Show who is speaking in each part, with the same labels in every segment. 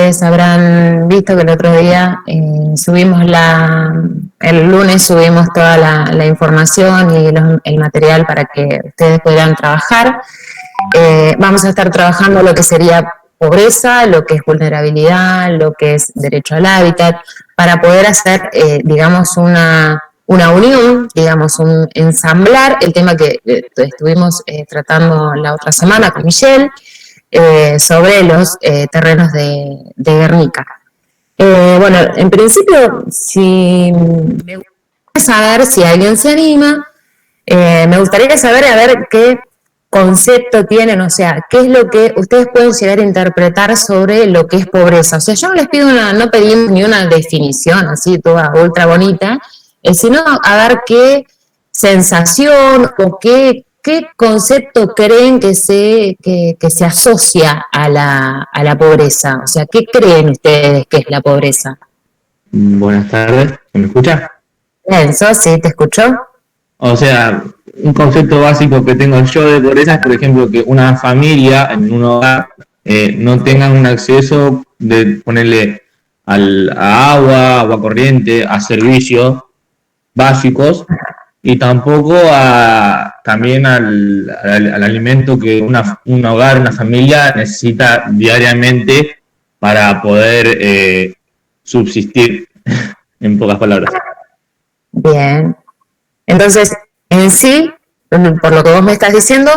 Speaker 1: ustedes habrán visto que el otro día el lunes subimos toda la información y el material para que ustedes puedan trabajar. Vamos a estar trabajando lo que sería pobreza, lo que es vulnerabilidad, lo que es derecho al hábitat, para poder hacer, digamos, una unión, digamos, un ensamblar el tema que estuvimos tratando la otra semana con Michelle, sobre los terrenos de Guernica. Bueno, en principio, si me gustaría saber si alguien se anima, me gustaría saber a ver qué concepto tienen, o sea, qué es lo que ustedes pueden llegar a interpretar sobre lo que es pobreza. O sea, yo no les pido no pedimos ni una definición así toda ultra bonita, sino a ver qué sensación o qué concepto creen que se asocia a la pobreza. O sea, ¿qué creen ustedes que es la pobreza?
Speaker 2: Buenas tardes, ¿me escucha?
Speaker 1: Enzo, ¿sí te escuchó?
Speaker 2: O sea, un concepto básico que tengo yo de pobreza es, por ejemplo, que una familia en un hogar no tengan un acceso de ponerle a agua corriente, a servicios básicos y tampoco también al alimento que un hogar, una familia necesita diariamente para poder subsistir, en pocas palabras.
Speaker 1: Bien. Entonces, en sí, por lo que vos me estás diciendo,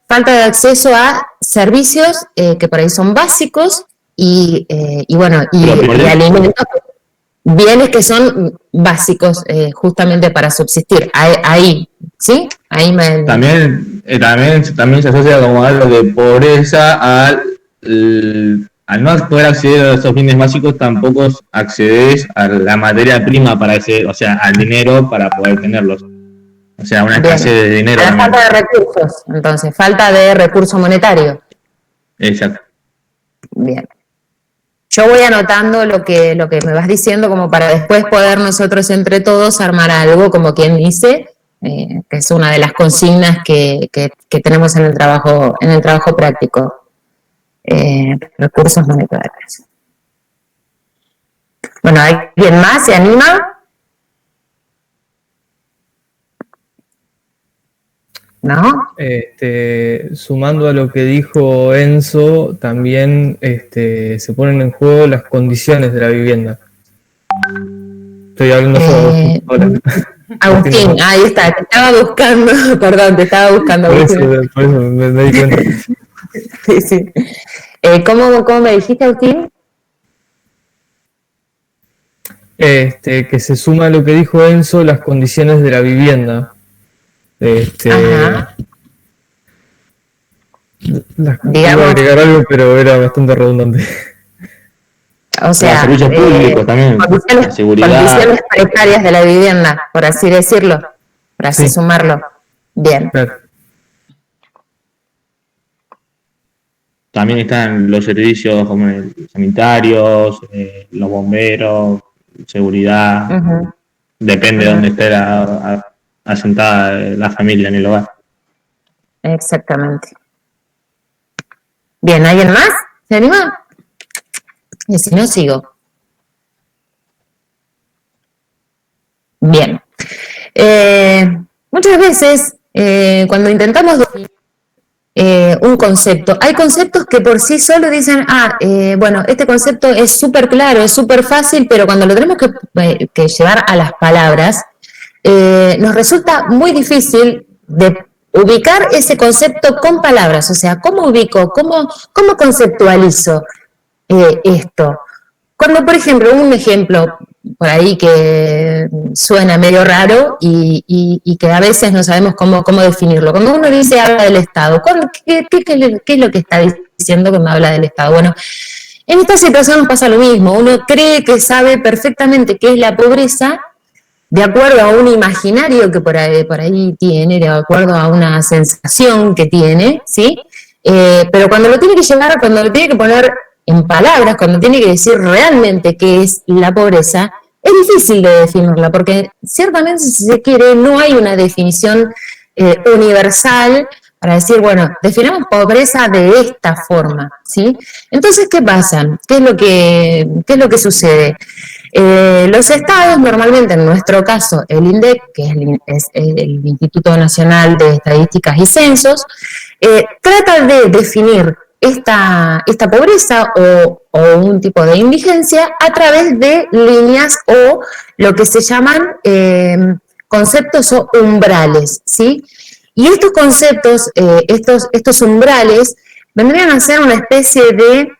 Speaker 1: falta de acceso a servicios que por ahí son básicos y alimentos, bienes que son básicos justamente para subsistir. Ahí, ¿sí? Ahí
Speaker 2: También se asocia como algo de pobreza al no poder acceder a esos bienes básicos, tampoco accedes a la materia prima para acceder, o sea, al dinero para poder tenerlos. O sea, una escasez de dinero.
Speaker 1: Falta de recursos, entonces, falta de recurso monetario.
Speaker 2: Exacto.
Speaker 1: Bien. Yo voy anotando lo que me vas diciendo como para después poder nosotros entre todos armar algo, como quien dice, que es una de las consignas que tenemos en el trabajo práctico. Recursos monetarios. Bueno, ¿alguien más se anima? ¿No?
Speaker 3: Sumando a lo que dijo Enzo, también se ponen en juego las condiciones de la vivienda. Estoy hablando sobre
Speaker 1: Agustín, ahí está, te estaba buscando, perdón, te estaba buscando.
Speaker 3: Por eso me di cuenta.
Speaker 1: Sí. ¿Cómo me dijiste, Agustín?
Speaker 3: Que se suma a lo que dijo Enzo, las condiciones de la vivienda. Iba a agregar algo, pero era bastante redundante.
Speaker 1: O sea,
Speaker 2: los servicios públicos también, la seguridad.
Speaker 1: Condiciones precarias de la vivienda, por así decirlo, por así sumarlo. Bien.
Speaker 3: Claro.
Speaker 2: También están los servicios como sanitarios, los bomberos, seguridad. Uh-huh. Depende de dónde esté asentada la familia en el hogar.
Speaker 1: Exactamente. Bien, ¿alguien más? ¿Se anima? Y si no, sigo. Bien. Muchas veces, cuando intentamos definir un concepto, hay conceptos que por sí solo dicen, bueno, este concepto es súper claro, es súper fácil, pero cuando lo tenemos que llevar a las palabras, nos resulta muy difícil de ubicar ese concepto con palabras. O sea, ¿cómo ubico? ¿Cómo conceptualizo esto? Cuando, por ejemplo, un ejemplo por ahí que suena medio raro y que a veces no sabemos cómo definirlo. Cuando uno dice habla del Estado, ¿qué es lo que está diciendo que me habla del Estado? Bueno, en esta situación nos pasa lo mismo. Uno cree que sabe perfectamente qué es la pobreza de acuerdo a un imaginario que por ahí tiene, de acuerdo a una sensación que tiene, ¿sí? Pero cuando lo tiene que llevar, cuando lo tiene que poner en palabras, cuando tiene que decir realmente qué es la pobreza, es difícil de definirla, porque ciertamente, si se quiere, no hay una definición universal para decir, bueno, definamos pobreza de esta forma, ¿sí? Entonces, ¿qué pasa? ¿Qué es lo que sucede? Los estados, normalmente en nuestro caso, el INDEC, que es el Instituto Nacional de Estadísticas y Censos, trata de definir esta pobreza o un tipo de indigencia a través de líneas o lo que se llaman conceptos o umbrales, ¿sí? Y estos conceptos, estos umbrales, vendrían a ser una especie de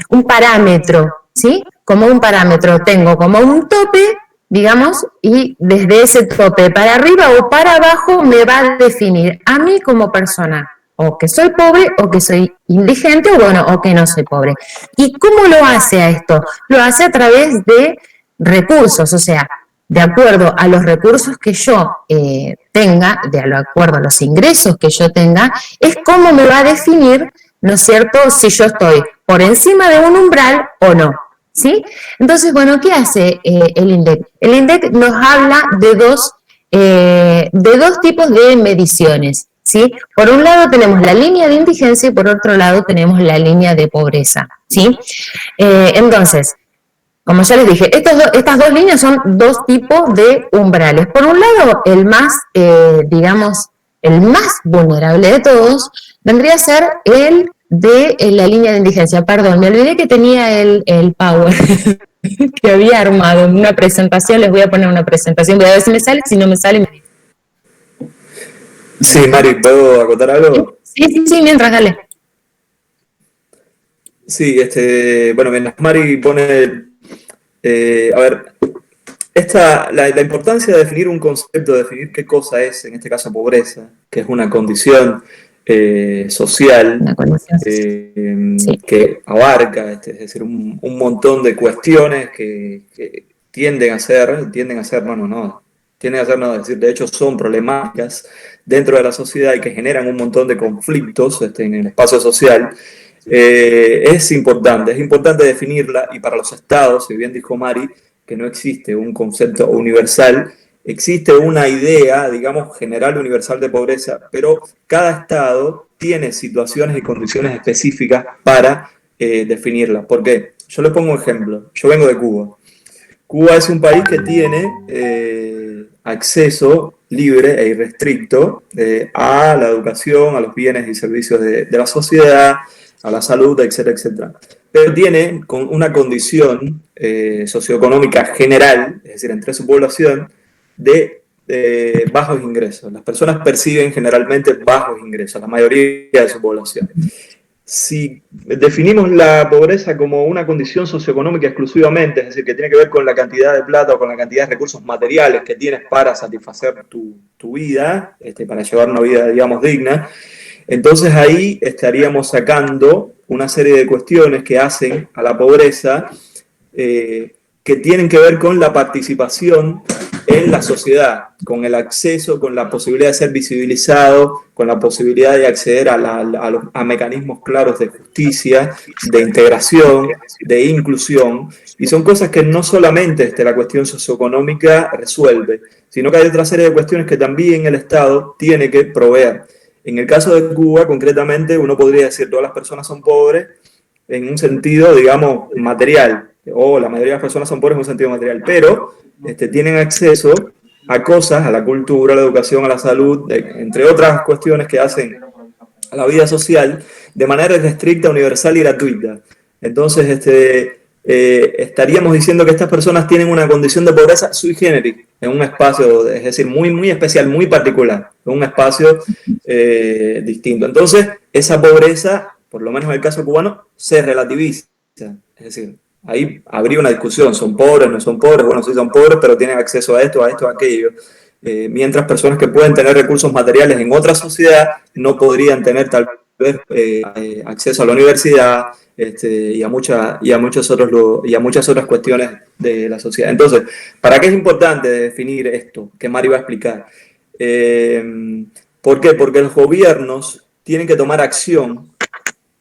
Speaker 1: un parámetro, ¿sí? Como un parámetro, tengo como un tope, digamos, y desde ese tope para arriba o para abajo me va a definir a mí como persona, o que soy pobre, o que soy indigente, o bueno, o que no soy pobre. ¿Y cómo lo hace a esto? Lo hace a través de recursos, o sea, de acuerdo a los recursos que yo tenga, de acuerdo a los ingresos que yo tenga, es cómo me va a definir, ¿no es cierto?, si yo estoy por encima de un umbral o no, ¿sí? Entonces, bueno, ¿qué hace el INDEC? El INDEC nos habla de dos tipos de mediciones, ¿sí? Por un lado tenemos la línea de indigencia y por otro lado tenemos la línea de pobreza, ¿sí? Entonces, como ya les dije, estas dos líneas son dos tipos de umbrales. Por un lado, el más, digamos, el más vulnerable de todos vendría a ser el de la línea de indigencia. Perdón, me olvidé que tenía el Power que había armado en una presentación. Les voy a poner una presentación, voy a ver si me sale, si no me sale.
Speaker 4: Sí, Mari, ¿puedo acotar algo?
Speaker 1: Sí, mientras, dale.
Speaker 4: Sí, bueno, mientras Mari pone... a ver, la importancia de definir un concepto, de definir qué cosa es, en este caso pobreza, que es una condición social,
Speaker 1: Sí.
Speaker 4: que abarca, es decir, un montón de cuestiones que tienden a ser, es decir, de hecho son problemáticas dentro de la sociedad y que generan un montón de conflictos en el espacio social. Es importante definirla, y para los estados, si bien dijo Mari que no existe un concepto universal, existe una idea, digamos, general universal de pobreza, pero cada estado tiene situaciones y condiciones específicas para definirla. ¿Por qué? Yo le pongo un ejemplo. Yo vengo de Cuba. Cuba es un país que tiene acceso libre e irrestricto a la educación, a los bienes y servicios de la sociedad, a la salud, etcétera, etcétera. Pero tiene una condición socioeconómica general, es decir, entre su población, de bajos ingresos. Las personas perciben generalmente bajos ingresos, la mayoría de su población. Si definimos la pobreza como una condición socioeconómica exclusivamente, es decir, que tiene que ver con la cantidad de plata o con la cantidad de recursos materiales que tienes para satisfacer tu vida, para llevar una vida, digamos, digna, entonces ahí estaríamos sacando una serie de cuestiones que hacen a la pobreza que tienen que ver con la participación en la sociedad, con el acceso, con la posibilidad de ser visibilizado, con la posibilidad de acceder a mecanismos claros de justicia, de integración, de inclusión, y son cosas que no solamente la cuestión socioeconómica resuelve, sino que hay otra serie de cuestiones que también el Estado tiene que proveer. En el caso de Cuba, concretamente, uno podría decir que todas las personas son pobres en un sentido, digamos, material, o la mayoría de las personas son pobres en un sentido material, pero tienen acceso a cosas, a la cultura, a la educación, a la salud, entre otras cuestiones que hacen a la vida social de manera restricta, universal y gratuita. Entonces, estaríamos diciendo que estas personas tienen una condición de pobreza sui generis, en un espacio, es decir, muy, muy especial, muy particular, en un espacio distinto. Entonces, esa pobreza, por lo menos en el caso cubano, se relativiza. Es decir, ahí habría una discusión, ¿son pobres, no son pobres? Bueno, sí son pobres, pero tienen acceso a esto, a aquello. Mientras personas que pueden tener recursos materiales en otra sociedad no podrían tener tal vez acceso a la universidad, y a muchas otras cuestiones de la sociedad. Entonces, ¿para qué es importante definir esto que Mari va a explicar? ¿Por qué? Porque los gobiernos tienen que tomar acción,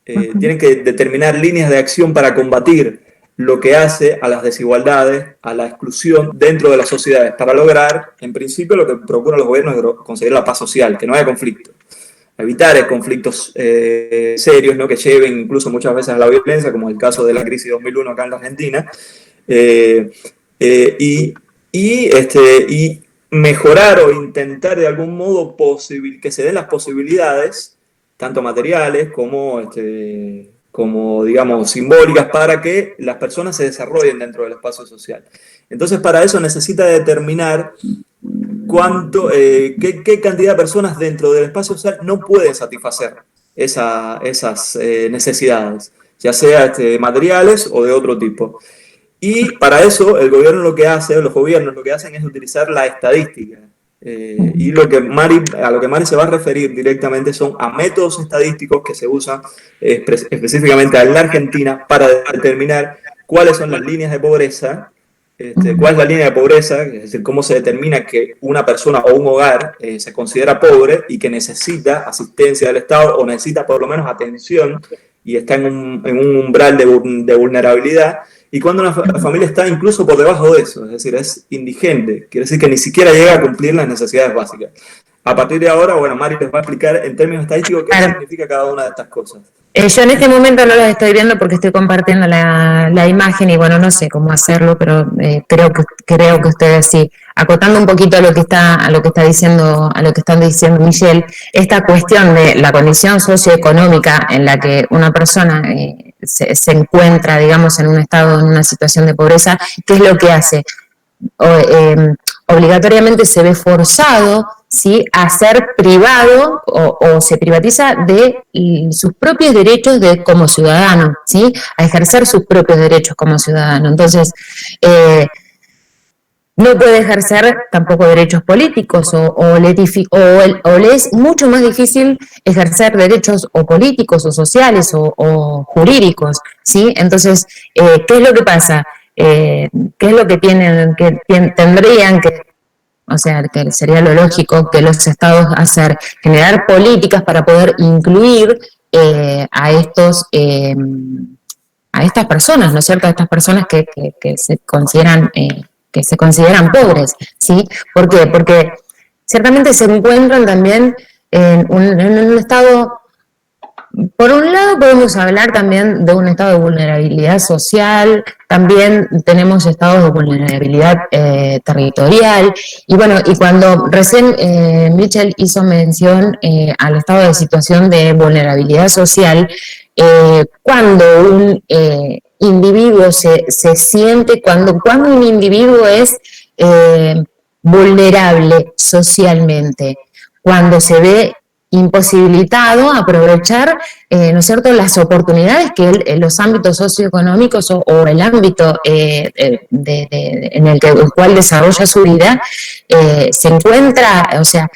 Speaker 4: tienen que determinar líneas de acción para combatir lo que hace a las desigualdades, a la exclusión dentro de las sociedades, para lograr, en principio, lo que procuran los gobiernos es conseguir la paz social, que no haya conflicto. evitar conflictos serios, ¿no? Que lleven incluso muchas veces a la violencia, como el caso de la crisis 2001 acá en la Argentina, y mejorar o intentar de algún modo que se den las posibilidades, tanto materiales como digamos, simbólicas, para que las personas se desarrollen dentro del espacio social. Entonces, para eso necesita determinar qué cantidad de personas dentro del espacio social no pueden satisfacer esas necesidades, ya sea materiales o de otro tipo. Y para eso el gobierno los gobiernos lo que hacen es utilizar la estadística. Y a lo que Mari se va a referir directamente son a métodos estadísticos que se usan específicamente en la Argentina para determinar cuáles son las líneas de pobreza, cuál es la línea de pobreza, es decir, cómo se determina que una persona o un hogar se considera pobre y que necesita asistencia del Estado o necesita por lo menos atención y está en un umbral de vulnerabilidad. Y cuando una familia está incluso por debajo de eso, es decir, es indigente, quiere decir que ni siquiera llega a cumplir las necesidades básicas. A partir de ahora, bueno, Mari les va a explicar en términos estadísticos qué significa cada una de estas cosas.
Speaker 1: Yo en este momento no los estoy viendo porque estoy compartiendo la imagen y bueno, no sé cómo hacerlo, pero creo que ustedes sí, acotando un poquito a lo que están diciendo Michelle, esta cuestión de la condición socioeconómica en la que una persona se encuentra, digamos, en un estado, en una situación de pobreza, ¿qué es lo que hace? Obligatoriamente se ve forzado, ¿sí?, a ser privado o se privatiza de sus propios derechos como ciudadano, ¿sí?, a ejercer sus propios derechos como ciudadano. Entonces, no puede ejercer tampoco derechos políticos o le es mucho más difícil ejercer derechos o políticos o sociales o jurídicos, ¿sí? Entonces, ¿qué es lo que pasa? ¿Qué es lo que tendrían que, o sea, que sería lo lógico que los estados hacer? Generar políticas para poder incluir a estas personas, ¿no es cierto? A estas personas que se consideran pobres, ¿sí? ¿Por qué? Porque ciertamente se encuentran también en un estado. Por un lado podemos hablar también de un estado de vulnerabilidad social, también tenemos estados de vulnerabilidad territorial, y bueno, y cuando recién Michelle hizo mención al estado de situación de vulnerabilidad social, cuando un individuo se siente, cuando un individuo es vulnerable socialmente, cuando se ve imposibilitado a aprovechar, ¿no es cierto?, las oportunidades que los ámbitos socioeconómicos o el ámbito en el cual desarrolla su vida, se encuentra, o sea,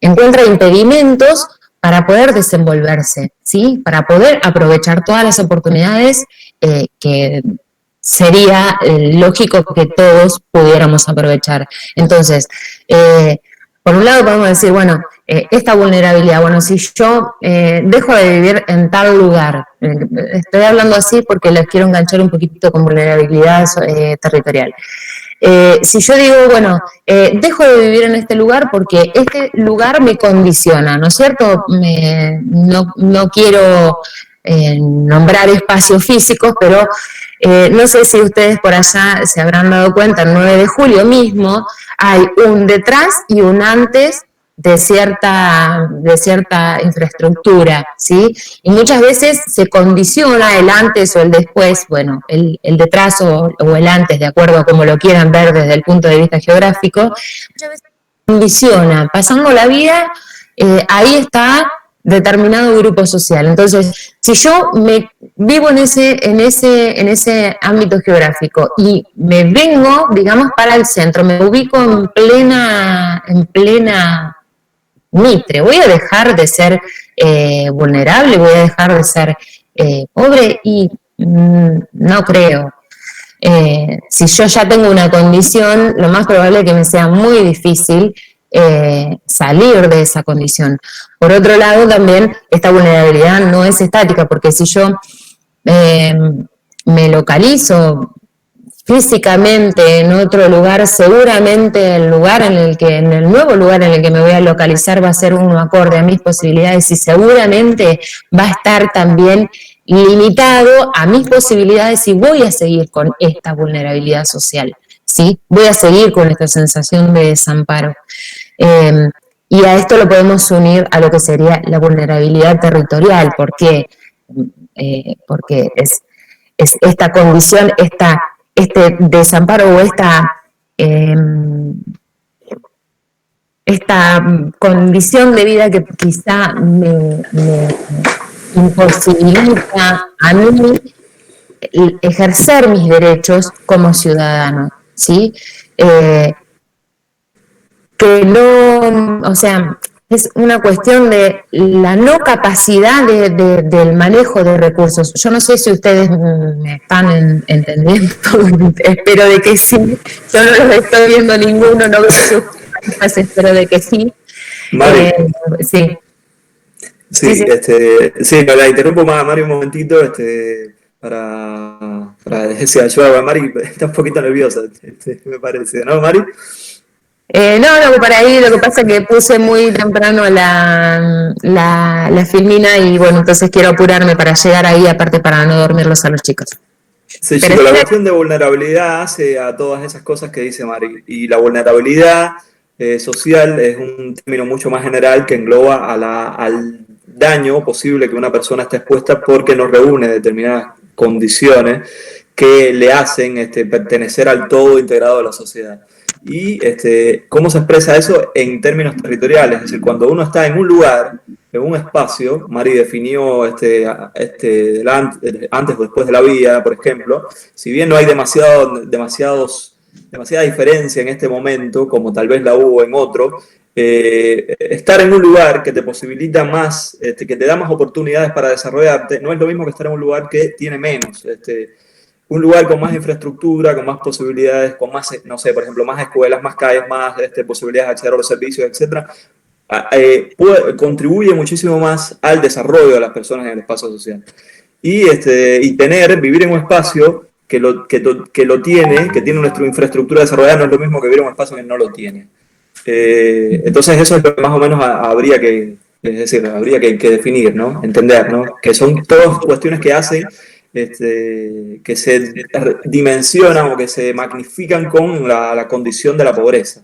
Speaker 1: encuentra impedimentos para poder desenvolverse, ¿sí?, para poder aprovechar todas las oportunidades que sería lógico que todos pudiéramos aprovechar. Entonces, por un lado podemos decir, bueno, esta vulnerabilidad, bueno, si yo dejo de vivir en tal lugar, estoy hablando así porque les quiero enganchar un poquitito con vulnerabilidad territorial. Si yo digo, bueno, dejo de vivir en este lugar porque este lugar me condiciona, ¿no es cierto? No quiero nombrar espacios físicos, pero no sé si ustedes por allá se habrán dado cuenta, el 9 de julio mismo hay un detrás y un antes de cierta infraestructura, ¿sí? Y muchas veces se condiciona el antes o el después, bueno, el detrás o el antes, de acuerdo a cómo lo quieran ver desde el punto de vista geográfico, muchas veces se condiciona, pasando la vida, ahí está determinado grupo social. Entonces, si yo me vivo en ese ámbito geográfico y me vengo, digamos, para el centro, me ubico en plena Mitre, voy a dejar de ser vulnerable, voy a dejar de ser pobre, y no creo. Si yo ya tengo una condición, lo más probable es que me sea muy difícil salir de esa condición. Por otro lado, también esta vulnerabilidad no es estática, porque si yo me localizo físicamente en otro lugar, seguramente el lugar en el nuevo lugar en el que me voy a localizar va a ser uno acorde a mis posibilidades y seguramente va a estar también limitado a mis posibilidades y voy a seguir con esta vulnerabilidad social, ¿sí? Voy a seguir con esta sensación de desamparo. Y a esto lo podemos unir a lo que sería la vulnerabilidad territorial. ¿Por qué? Porque es esta condición, este desamparo o esta condición de vida que quizá me imposibilita a mí ejercer mis derechos como ciudadano, ¿sí? Que no, o sea, es una cuestión de la no capacidad del manejo de recursos. Yo no sé si ustedes me están entendiendo, espero de que sí. Yo no los estoy viendo ninguno, no veo sus caras, espero de que sí.
Speaker 4: Mari,
Speaker 1: sí.
Speaker 4: Sí, sí, la interrumpo más, Mari, un momentito, para decir, ayuda a Mari, está un poquito nerviosa, me parece, ¿no, Mari?
Speaker 1: No, para ahí lo que pasa es que puse muy temprano la filmina y bueno, entonces quiero apurarme para llegar ahí, aparte para no dormirlos a los chicos.
Speaker 4: Sí,
Speaker 1: Pero
Speaker 4: chicos, la cuestión de vulnerabilidad hace a todas esas cosas que dice Mari, y la vulnerabilidad social es un término mucho más general que engloba al daño posible que una persona está expuesta porque no reúne determinadas condiciones que le hacen pertenecer al todo integrado de la sociedad. Y cómo se expresa eso en términos territoriales, es decir, cuando uno está en un lugar, en un espacio, Mari definió antes o después de la vía, por ejemplo, si bien no hay demasiada diferencia en este momento, como tal vez la hubo en otro, estar en un lugar que te posibilita más, que te da más oportunidades para desarrollarte, no es lo mismo que estar en un lugar que tiene menos. Un lugar con más infraestructura, con más posibilidades, con más, no sé, por ejemplo, más escuelas, más calles, más posibilidades de acceder a los servicios, etcétera, contribuye muchísimo más al desarrollo de las personas en el espacio social. Y vivir en un espacio que tiene nuestra infraestructura desarrollada, no es lo mismo que vivir en un espacio que no lo tiene. Entonces eso es lo que más o menos habría que definir, ¿no? Entender, ¿no? Que son todas cuestiones que hacen que se dimensionan o que se magnifican con la condición de la pobreza.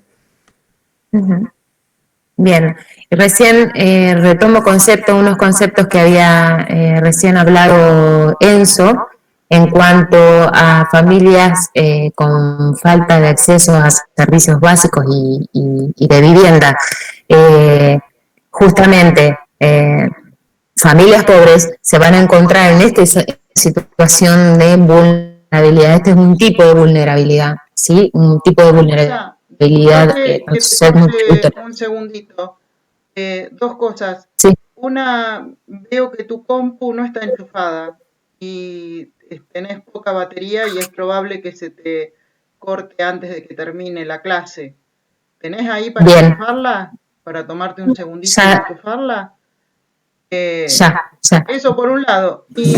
Speaker 1: Bien, recién retomo unos conceptos que había recién hablado Enzo en cuanto a familias con falta de acceso a servicios básicos y de vivienda. Justamente, familias pobres se van a encontrar en esta situación de vulnerabilidad. Este es un tipo de vulnerabilidad, ¿sí? Un tipo de vulnerabilidad.
Speaker 5: Un segundito. Dos cosas.
Speaker 1: Sí.
Speaker 5: Una, veo que tu compu no está enchufada y tenés poca batería y es probable que se te corte antes de que termine la clase. ¿Tenés ahí para enchufarla? Para tomarte un segundito y enchufarla.
Speaker 1: Ya.
Speaker 5: Eso por un lado. Y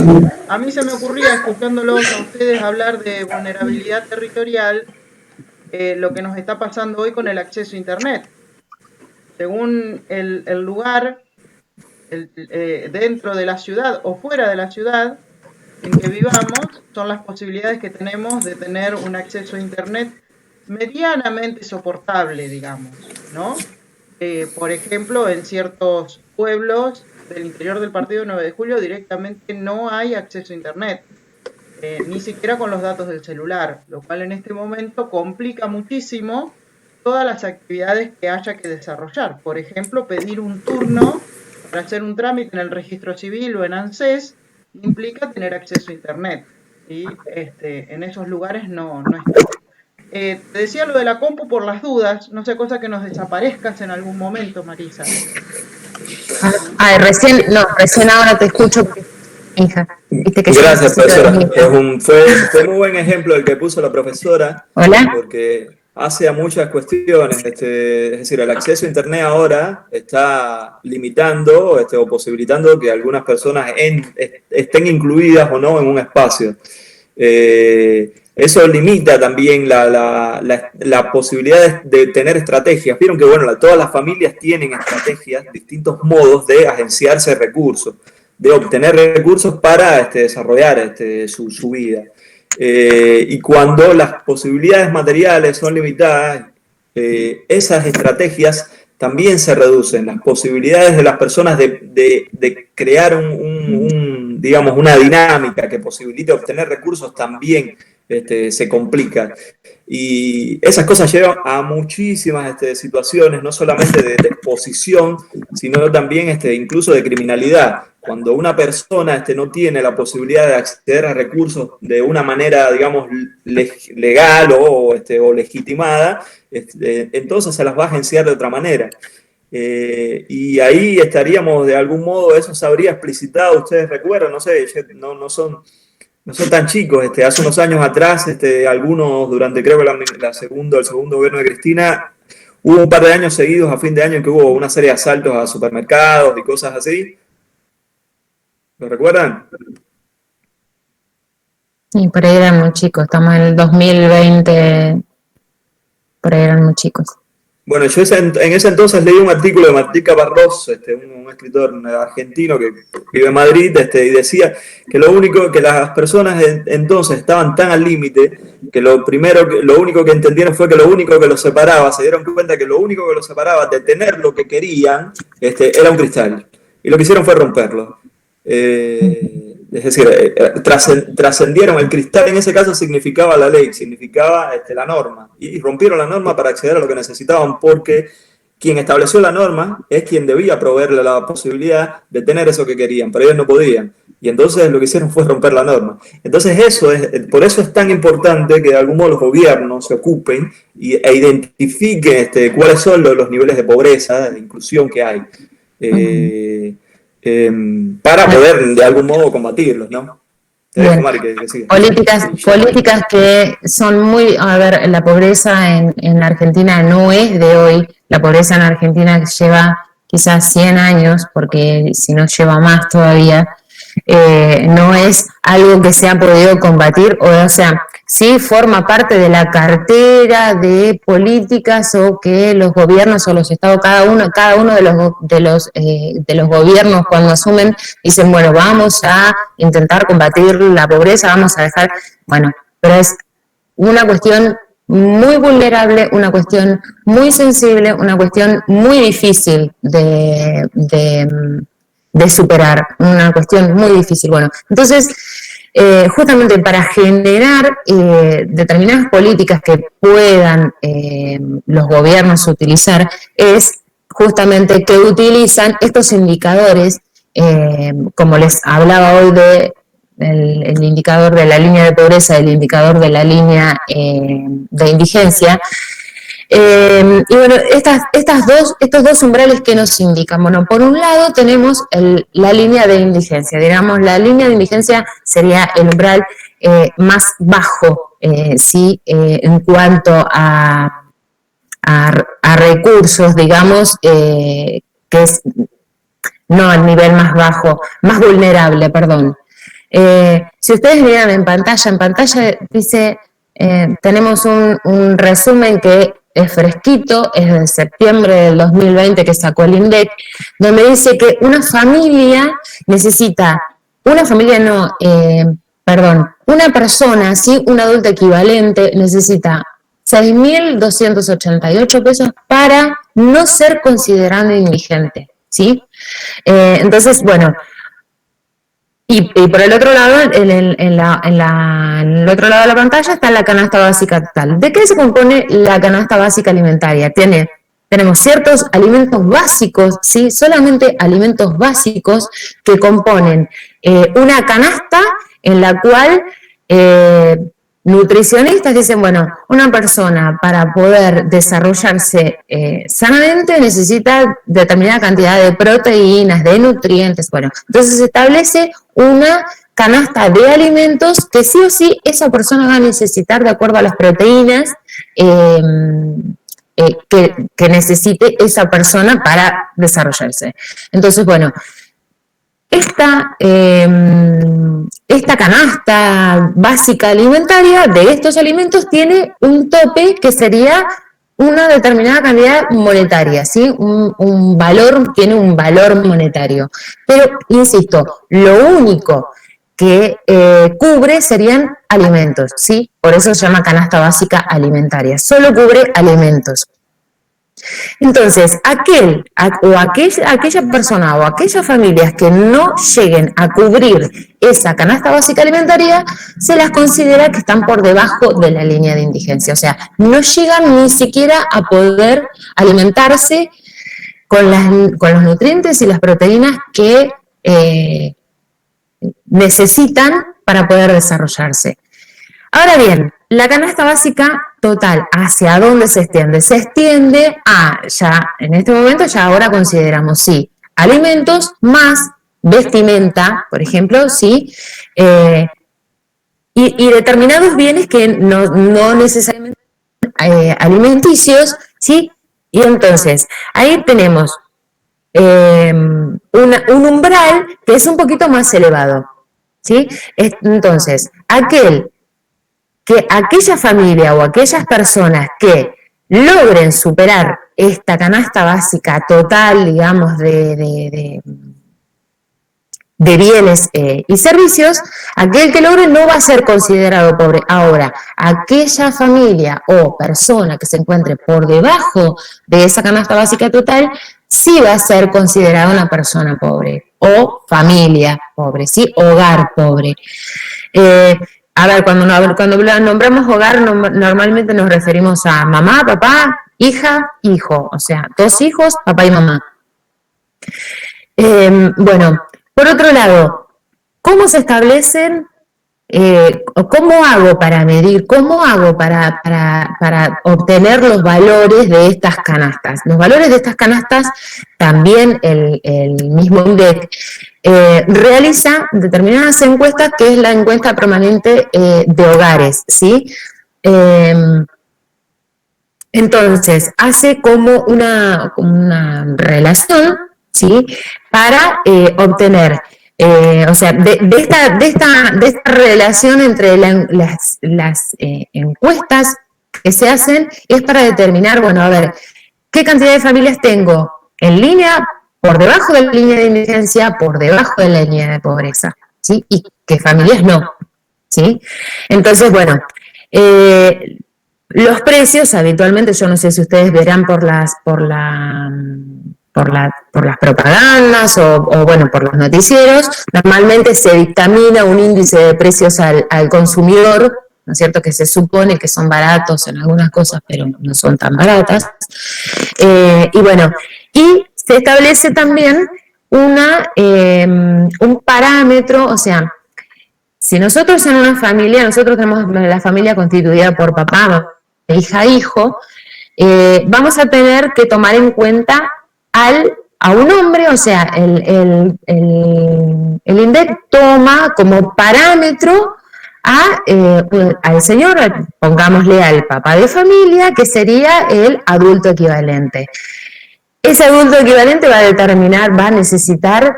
Speaker 5: a mí se me ocurría, escuchándolos a ustedes hablar de vulnerabilidad territorial, lo que nos está pasando hoy con el acceso a Internet. Según el lugar, dentro de la ciudad o fuera de la ciudad en que vivamos, son las posibilidades que tenemos de tener un acceso a Internet medianamente soportable, digamos, ¿no? Por ejemplo, en ciertos pueblos del interior del partido 9 de julio directamente no hay acceso a Internet. Ni siquiera con los datos del celular, lo cual en este momento complica muchísimo todas las actividades que haya que desarrollar. Por ejemplo, pedir un turno para hacer un trámite en el registro civil o en ANSES implica tener acceso a Internet. Y en esos lugares no está. Te decía lo de la compu por las dudas, no sé, cosa que nos desaparezcas en algún momento, Marisa.
Speaker 1: Recién ahora te escucho. Hija, ¿viste que
Speaker 4: gracias, profesora. Fue muy buen ejemplo el que puso la profesora.
Speaker 1: Hola.
Speaker 4: Porque hace a muchas cuestiones. Es decir, el acceso a Internet ahora está limitando o posibilitando que algunas personas estén incluidas o no en un espacio. eso limita también la posibilidad de tener estrategias. Vieron que, bueno, todas las familias tienen estrategias, distintos modos de agenciarse recursos, de obtener recursos para desarrollar su vida. Y cuando las posibilidades materiales son limitadas, esas estrategias también se reducen. Las posibilidades de las personas de crear digamos, una dinámica que posibilite obtener recursos también se complica. Y esas cosas llevan a muchísimas situaciones, no solamente de exposición, sino también incluso de criminalidad. Cuando una persona no tiene la posibilidad de acceder a recursos de una manera, digamos, legal o legitimada, entonces se las va a agenciar de otra manera. Y ahí estaríamos, de algún modo, eso se habría explicitado, ustedes recuerdan, no sé, no son tan chicos, hace unos años atrás, algunos, durante creo que el segundo gobierno de Cristina, hubo un par de años seguidos a fin de año en que hubo una serie de asaltos a supermercados y cosas así. ¿Lo recuerdan?
Speaker 1: Y por ahí eran muy chicos, estamos en el 2020, por ahí eran muy chicos.
Speaker 4: Bueno, yo en ese entonces leí un artículo de Martí Caparrós, un escritor argentino que vive en Madrid, y decía que las personas entonces estaban tan al límite que lo único que entendieron fue que lo único que los separaba, se dieron cuenta que lo único que los separaba de tener lo que querían, era un cristal. Y lo que hicieron fue romperlo. Es decir, trascendieron el cristal, en ese caso significaba la ley, significaba la norma, y rompieron la norma para acceder a lo que necesitaban, porque quien estableció la norma es quien debía proveerle la posibilidad de tener eso que querían, pero ellos no podían, y entonces lo que hicieron fue romper la norma. Entonces por eso es tan importante que de algún modo los gobiernos se ocupen e identifiquen cuáles son los niveles de pobreza, de inclusión que hay. Para poder de algún modo combatirlos, ¿no? Te dejo, Mari, que siga.
Speaker 1: Políticas que son muy, a ver, la pobreza en Argentina no es de hoy, la pobreza en Argentina lleva quizás 100 años, porque si no lleva más todavía, no es algo que se ha podido combatir, o sea, sí forma parte de la cartera de políticas o que los gobiernos o los estados, cada uno de los gobiernos cuando asumen dicen, bueno, vamos a intentar combatir la pobreza, vamos a dejar, bueno, pero es una cuestión muy vulnerable, una cuestión muy sensible, una cuestión muy difícil de superar, una cuestión muy difícil. Bueno, entonces, justamente para generar determinadas políticas que puedan los gobiernos utilizar, es justamente que utilizan estos indicadores, como les hablaba hoy de el indicador de la línea de pobreza, el indicador de la línea de indigencia. Y bueno, estos dos umbrales que nos indican. Bueno, por un lado tenemos la línea de indigencia. Digamos, la línea de indigencia sería el umbral más bajo, ¿sí? En cuanto a recursos, digamos, que es no el nivel más bajo, más vulnerable, perdón. Si ustedes miran en pantalla dice, tenemos un resumen que es fresquito, es de septiembre del 2020 que sacó el INDEC, donde dice que una persona, ¿sí? Un adulto equivalente necesita 6.288 pesos para no ser considerado indigente, ¿sí? Entonces, bueno, y por el otro lado, en el otro lado de la pantalla está la canasta básica total. ¿De qué se compone la canasta básica alimentaria? Tenemos ciertos alimentos básicos, ¿sí? Solamente alimentos básicos que componen una canasta en la cual nutricionistas dicen, bueno, una persona para poder desarrollarse sanamente necesita determinada cantidad de proteínas, de nutrientes, bueno, entonces se establece una canasta de alimentos que sí o sí esa persona va a necesitar de acuerdo a las proteínas que necesite esa persona para desarrollarse. Entonces, bueno, esta canasta básica alimentaria de estos alimentos tiene un tope que sería una determinada cantidad monetaria, ¿sí? Un valor, tiene un valor monetario. Pero, insisto, lo único que cubre serían alimentos, ¿sí? Por eso se llama canasta básica alimentaria. Solo cubre alimentos. Entonces, aquella persona o aquellas familias que no lleguen a cubrir esa canasta básica alimentaria, se las considera que están por debajo de la línea de indigencia. O sea, no llegan ni siquiera a poder alimentarse con los nutrientes y las proteínas que necesitan para poder desarrollarse. Ahora bien, la canasta básica total, ¿hacia dónde se extiende? Se extiende a, ya en este momento, ya ahora consideramos, sí, alimentos más vestimenta, por ejemplo, sí, y determinados bienes que no necesariamente alimenticios, sí, y entonces ahí tenemos un umbral que es un poquito más elevado, ¿sí? Entonces, aquella familia o aquellas personas que logren superar esta canasta básica total, digamos, de bienes y servicios, aquel que logre no va a ser considerado pobre. Ahora, aquella familia o persona que se encuentre por debajo de esa canasta básica total, sí va a ser considerada una persona pobre o familia pobre, ¿sí? Hogar pobre. A ver, cuando nombramos hogar, normalmente nos referimos a mamá, papá, hija, hijo. O sea, 2 hijos, papá y mamá. Bueno, por otro lado, ¿cómo se establecen? ¿Cómo hago para medir? ¿Cómo hago para obtener los valores de estas canastas? Los valores de estas canastas, también el mismo INDEC realiza determinadas encuestas, que es la encuesta permanente de hogares, ¿sí? Entonces, hace como una relación, ¿sí? Para obtener, o sea, de esta relación entre las encuestas que se hacen, es para determinar, bueno, a ver, ¿qué cantidad de familias tengo en línea, por debajo de la línea de indigencia, por debajo de la línea de pobreza, ¿sí? Y qué familias no, ¿sí? Entonces, bueno, los precios habitualmente, yo no sé si ustedes verán por las propagandas o bueno, por los noticieros, normalmente se dictamina un índice de precios al consumidor, ¿no es cierto?, que se supone que son baratos en algunas cosas, pero no son tan baratas. Y bueno, y se establece también un parámetro, o sea, si nosotros en una familia, nosotros tenemos la familia constituida por papá, hija, hijo, vamos a tener que tomar en cuenta a un hombre, o sea, el INDEC toma como parámetro al señor, pongámosle al papá de familia, que sería el adulto equivalente. Ese adulto equivalente va a necesitar,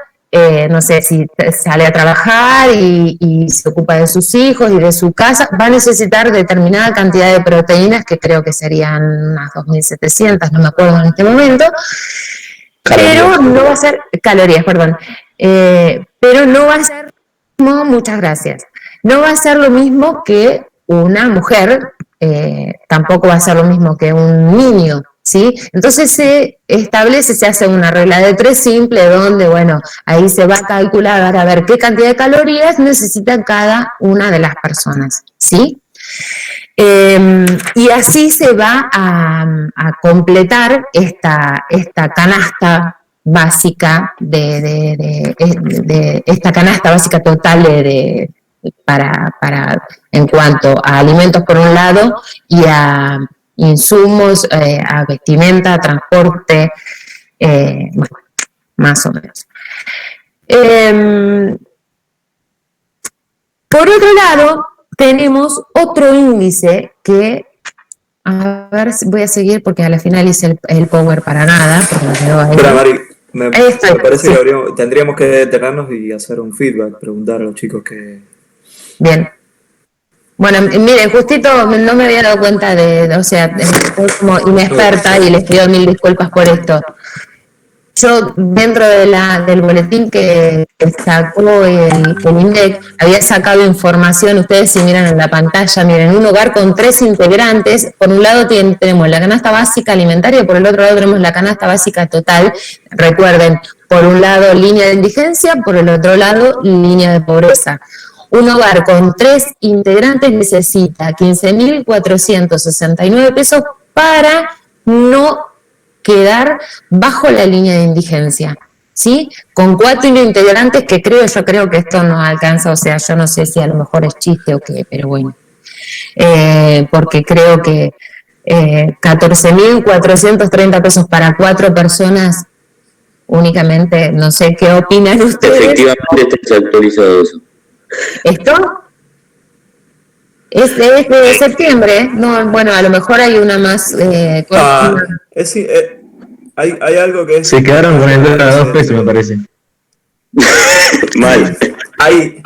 Speaker 1: no sé, si sale a trabajar y se ocupa de sus hijos y de su casa, va a necesitar determinada cantidad de proteínas, que creo que serían unas 2.700, no me acuerdo en este momento, pero no va a ser, calorías, perdón, pero no va a ser, muchas gracias, no va a ser lo mismo que una mujer, tampoco va a ser lo mismo que un niño, ¿sí? Entonces se hace una regla de 3 simple, donde, bueno, ahí se va a calcular a ver qué cantidad de calorías necesita cada una de las personas, ¿sí? Y así se va a completar esta canasta básica esta canasta básica total para en cuanto a alimentos por un lado y a insumos, a vestimenta, a transporte, bueno, más o menos. Por otro lado, tenemos otro índice que, a ver, voy a seguir porque a la final hice el power para nada. Porque me quedó ahí.
Speaker 4: Espera, Mari, Me
Speaker 1: Está,
Speaker 4: parece
Speaker 1: sí,
Speaker 4: que tendríamos que detenernos y hacer un feedback, preguntar a los chicos que...
Speaker 1: bien. Bueno, miren, justito no me había dado cuenta o sea, estoy como inexperta y les pido mil disculpas por esto. Yo, dentro del boletín que sacó el INDEC, había sacado información, ustedes si miran en la pantalla, miren, un hogar con 3 integrantes, por un lado tenemos la canasta básica alimentaria, por el otro lado tenemos la canasta básica total, recuerden, por un lado línea de indigencia, por el otro lado línea de pobreza. Un hogar con 3 integrantes necesita 15.469 pesos para no quedar bajo la línea de indigencia, ¿sí? Con 4 integrantes que yo creo que esto no alcanza, o sea, yo no sé si a lo mejor es chiste o qué, pero bueno, porque creo que 14.430 pesos para 4 personas únicamente, no sé qué opinan ustedes.
Speaker 6: Efectivamente está desactualizado eso.
Speaker 1: ¿Esto? Es de septiembre, no, bueno, a lo mejor hay una más
Speaker 4: hay algo que es...
Speaker 2: Se quedaron con el dólar a 2 pesos, me parece.
Speaker 6: Mal.
Speaker 4: Hay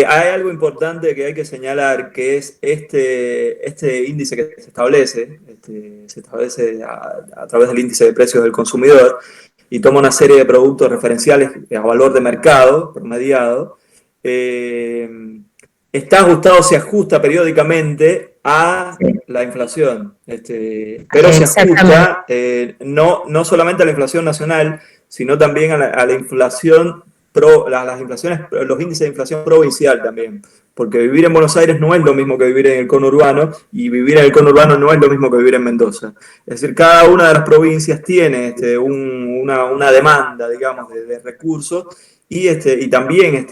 Speaker 4: algo importante que hay que señalar, que es este índice que se establece a través del índice de precios del consumidor y toma una serie de productos referenciales a valor de mercado, promediado. Está ajustado, se ajusta periódicamente a la inflación, pero se ajusta no solamente a la inflación nacional, sino también a la inflación los índices de inflación provincial también, porque vivir en Buenos Aires no es lo mismo que vivir en el conurbano, y vivir en el conurbano no es lo mismo que vivir en Mendoza. Es decir, cada una de las provincias tiene una demanda, digamos, de recursos, y también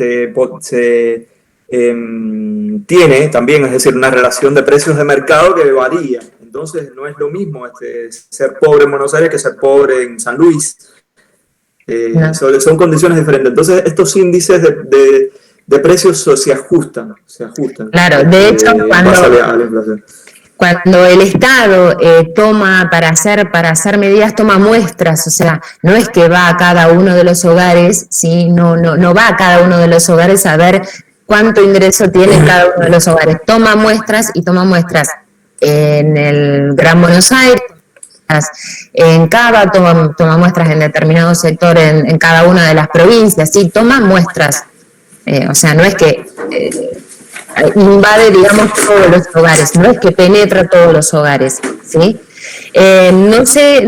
Speaker 4: tiene también, es decir, una relación de precios de mercado que varía. Entonces no es lo mismo ser pobre en Buenos Aires que ser pobre en San Luis.
Speaker 1: No.
Speaker 4: Son condiciones diferentes. Entonces estos índices de precios se ajustan.
Speaker 1: Claro, de hecho, cuando el Estado toma para hacer medidas, toma muestras, o sea, no es que va a cada uno de los hogares, ¿sí? No va a cada uno de los hogares a ver cuánto ingreso tiene cada uno de los hogares. Toma muestras en el Gran Buenos Aires, en Cava, toma muestras en determinado sector en cada una de las provincias, sí, toma muestras. O sea, no es que invade, digamos, todos los hogares, no es que penetra todos los hogares, ¿sí? No sé,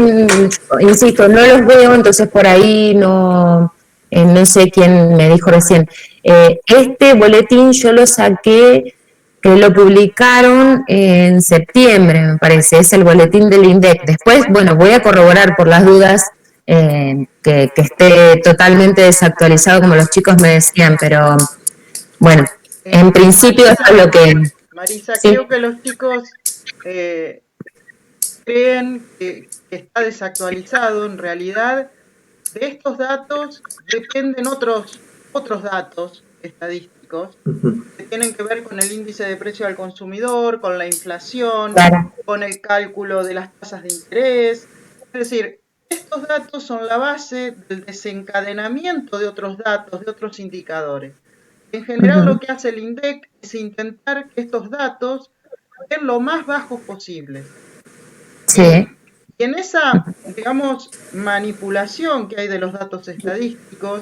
Speaker 1: insisto, no los veo, entonces por ahí no sé quién me dijo recién. Este boletín yo lo saqué, que lo publicaron en septiembre, me parece, es el boletín del INDEC. Después, bueno, voy a corroborar por las dudas que esté totalmente desactualizado, como los chicos me decían, pero bueno, en principio eso es lo que...
Speaker 5: Marisa,
Speaker 1: sí.
Speaker 5: creo que los chicos creen que está desactualizado. En realidad, de estos datos dependen otros datos estadísticos que tienen que ver con el índice de precio al consumidor, con la inflación,
Speaker 1: Claro.
Speaker 5: con el cálculo de las tasas de interés. Es decir, estos datos son la base del desencadenamiento de otros datos, de otros indicadores. En general, lo que hace el INDEC es intentar que estos datos estén lo más bajos posibles.
Speaker 1: Sí.
Speaker 5: Y en esa, digamos, manipulación que hay de los datos estadísticos,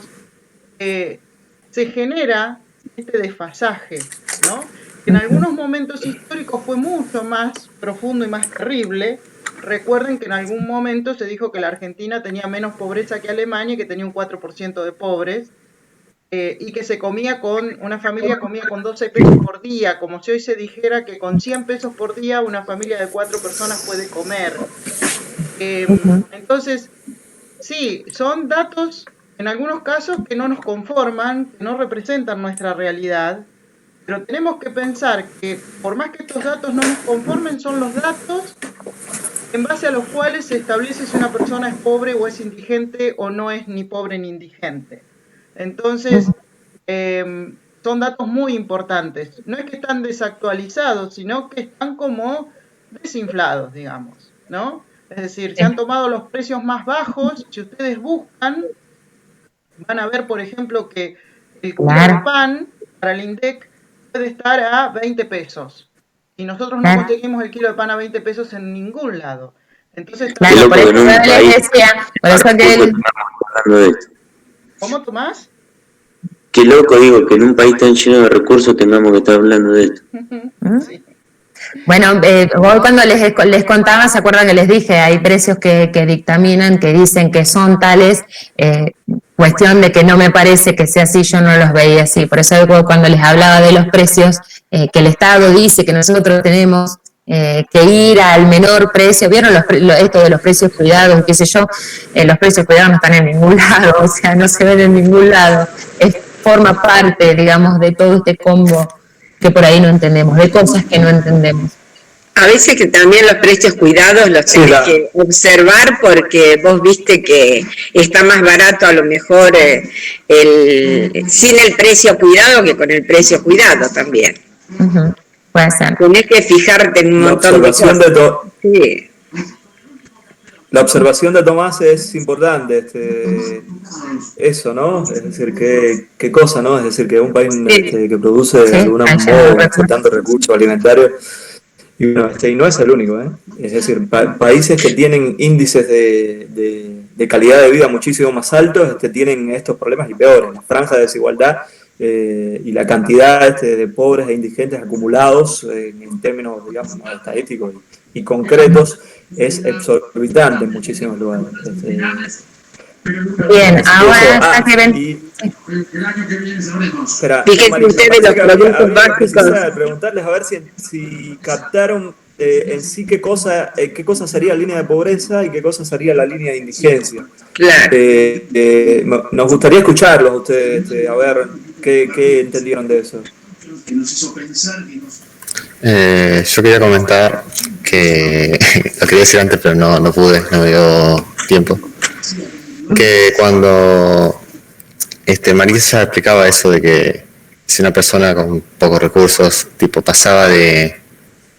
Speaker 5: se genera este desfasaje, ¿no? En algunos momentos históricos fue mucho más profundo y más terrible. Recuerden que en algún momento se dijo que la Argentina tenía menos pobreza que Alemania y que tenía un 4% de pobres. Y que una familia comía con 12 pesos por día, como si hoy se dijera que con 100 pesos por día una familia de 4 personas puede comer. Entonces, sí, son datos en algunos casos que no nos conforman, que no representan nuestra realidad, pero tenemos que pensar que por más que estos datos no nos conformen, son los datos en base a los cuales se establece si una persona es pobre o es indigente o no es ni pobre ni indigente. Entonces, son datos muy importantes. No es que están desactualizados, sino que están como desinflados, digamos, ¿no? Es decir, se han tomado los precios más bajos. Si ustedes buscan Van a ver, por ejemplo, que el kilo
Speaker 1: Claro.
Speaker 5: de pan para el INDEC puede estar a 20 pesos. Y nosotros no
Speaker 1: Claro.
Speaker 5: conseguimos el kilo de pan a 20 pesos en ningún lado. Entonces,
Speaker 1: Claro,
Speaker 6: Qué
Speaker 1: por
Speaker 6: loco
Speaker 1: eso
Speaker 6: que en un
Speaker 1: yo les
Speaker 6: país
Speaker 1: decía, por eso que él,
Speaker 6: hablando de esto.
Speaker 5: ¿cómo, Tomás?
Speaker 6: Qué loco, digo, que en un país tan lleno de recursos tengamos que estar hablando de esto.
Speaker 5: Sí.
Speaker 1: bueno, vos cuando les contaba, ¿se acuerdan que les dije? Hay precios que dictaminan, que dicen que son tales, cuestión de que no me parece que sea así, yo no los veía así. Por eso cuando les hablaba de los precios, que el Estado dice que nosotros tenemos que ir al menor precio, ¿vieron esto de los precios cuidados, qué sé yo? Los precios cuidados no están en ningún lado, o sea, no se ven en ningún lado. Forma parte, digamos, de todo este combo que por ahí no entendemos, de cosas que no entendemos.
Speaker 7: A veces que también los precios cuidados los
Speaker 4: Sí,
Speaker 7: tenés
Speaker 4: claro.
Speaker 7: que observar porque vos viste que está más barato a lo mejor sin el precio cuidado que con el precio cuidado también.
Speaker 1: Uh-huh. Puede ser.
Speaker 7: Tenés que fijarte en un
Speaker 4: La
Speaker 7: montón de
Speaker 4: observación
Speaker 7: cosas.
Speaker 4: de,
Speaker 7: Sí.
Speaker 4: la observación de Tomás es importante, eso, ¿no? Es decir, qué cosa, ¿no? Es decir, que un país que produce
Speaker 1: Sí,
Speaker 4: de alguna
Speaker 1: hay
Speaker 4: modo
Speaker 1: recursos.
Speaker 4: tanto recurso alimentario, y, bueno, y no es el único, ¿eh? Es decir, países que tienen índices de calidad de vida muchísimo más altos tienen estos problemas y peores, la franja de desigualdad y la cantidad de pobres e indigentes acumulados en términos, digamos, ¿no? estadísticos y concretos es exorbitante en muchísimos lugares.
Speaker 1: Bien, ahora ya que ven.
Speaker 4: Espera,
Speaker 7: Fíjense
Speaker 4: Marisa,
Speaker 7: ustedes
Speaker 4: parece
Speaker 7: los
Speaker 4: que
Speaker 7: productos
Speaker 4: había
Speaker 7: básicos.
Speaker 4: necesidad de preguntarles a ver si captaron en sí qué cosa sería la línea de pobreza y qué cosa sería la línea de indigencia.
Speaker 7: Claro.
Speaker 4: Nos gustaría escucharlos ustedes, a ver qué entendieron de eso.
Speaker 8: Yo quería comentar que lo quería decir antes, pero no pude, no me dio tiempo. Que cuando Marisa explicaba eso de que si una persona con pocos recursos, tipo pasaba de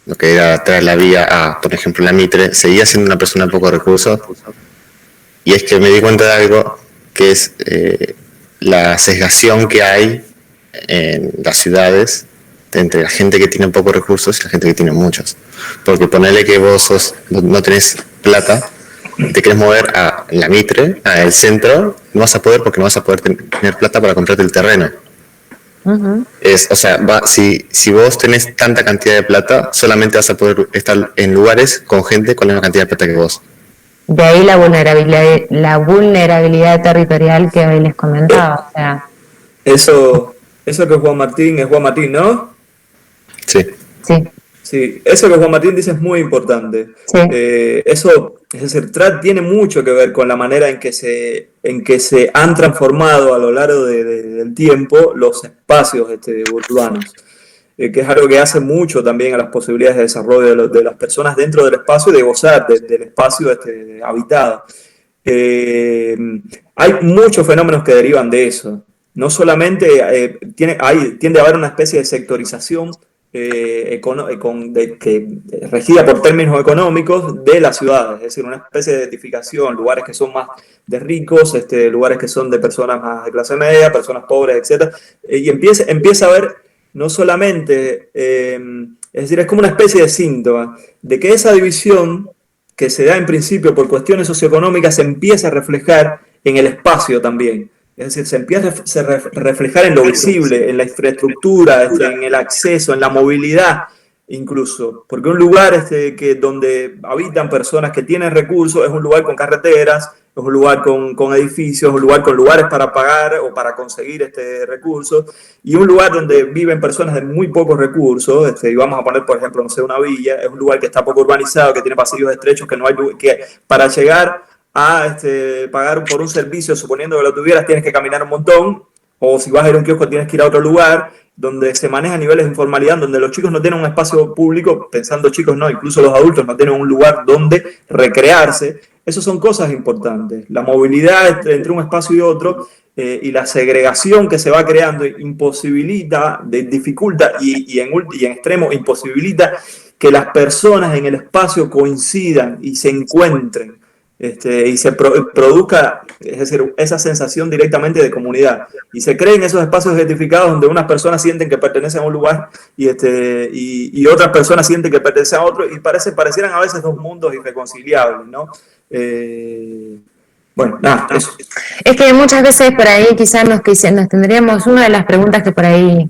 Speaker 8: lo que era traer la vía a, por ejemplo, la Mitre, seguía siendo una persona de pocos recursos. Y es que me di cuenta de algo que es la sesgación que hay en las ciudades entre la gente que tiene pocos recursos y la gente que tiene muchos. Porque ponerle que vos no tenés plata, te querés mover a la Mitre, al centro, no vas a poder porque no vas a poder tener plata para comprarte el terreno.
Speaker 1: Uh-huh.
Speaker 8: Si vos tenés tanta cantidad de plata, solamente vas a poder estar en lugares con gente con la misma cantidad de plata que vos.
Speaker 1: De ahí la vulnerabilidad territorial que hoy les comentaba. O sea,
Speaker 4: Eso que Juan Martín, ¿no?
Speaker 8: Sí.
Speaker 1: sí.
Speaker 4: Sí, eso que Juan Martín dice es muy importante.
Speaker 1: Sí.
Speaker 4: Eso, es decir, tiene mucho que ver con la manera en que se han transformado a lo largo del tiempo los espacios urbanos, que es algo que hace mucho también a las posibilidades de desarrollo de las personas dentro del espacio y de gozar del espacio habitado. Hay muchos fenómenos que derivan de eso. No solamente tiende a haber una especie de sectorización regida por términos económicos de las ciudades, es decir, una especie de identificación, lugares que son más de ricos, lugares que son de personas más de clase media, personas pobres, etc. Y empieza a haber no solamente, es decir, es como una especie de síntoma de que esa división que se da en principio por cuestiones socioeconómicas se empieza a reflejar en el espacio también. Es decir, se empieza a reflejar en lo visible, en la infraestructura, en el acceso, en la movilidad incluso. Porque un lugar donde habitan personas que tienen recursos es un lugar con carreteras, es un lugar con edificios, es un lugar con lugares para pagar o para conseguir recursos. Y un lugar donde viven personas de muy pocos recursos, y vamos a poner, por ejemplo, no sé, una villa, es un lugar que está poco urbanizado, que tiene pasillos estrechos, que no hay que para llegar a pagar por un servicio, suponiendo que lo tuvieras, tienes que caminar un montón, o si vas a ir a un kiosco tienes que ir a otro lugar, donde se manejan niveles de informalidad, donde los chicos no tienen un espacio público, pensando chicos no, incluso los adultos no tienen un lugar donde recrearse. Esas son cosas importantes. La movilidad entre un espacio y otro y la segregación que se va creando imposibilita, dificulta y en extremo imposibilita que las personas en el espacio coincidan y se encuentren. y se produzca, es decir, esa sensación directamente de comunidad. Y se creen esos espacios identificados donde unas personas sienten que pertenecen a un lugar y otras personas sienten que pertenecen a otro, y parecieran a veces dos mundos irreconciliables, ¿no? Bueno, nada, eso.
Speaker 1: Es que muchas veces por ahí quizás nos tendríamos, una de las preguntas que por ahí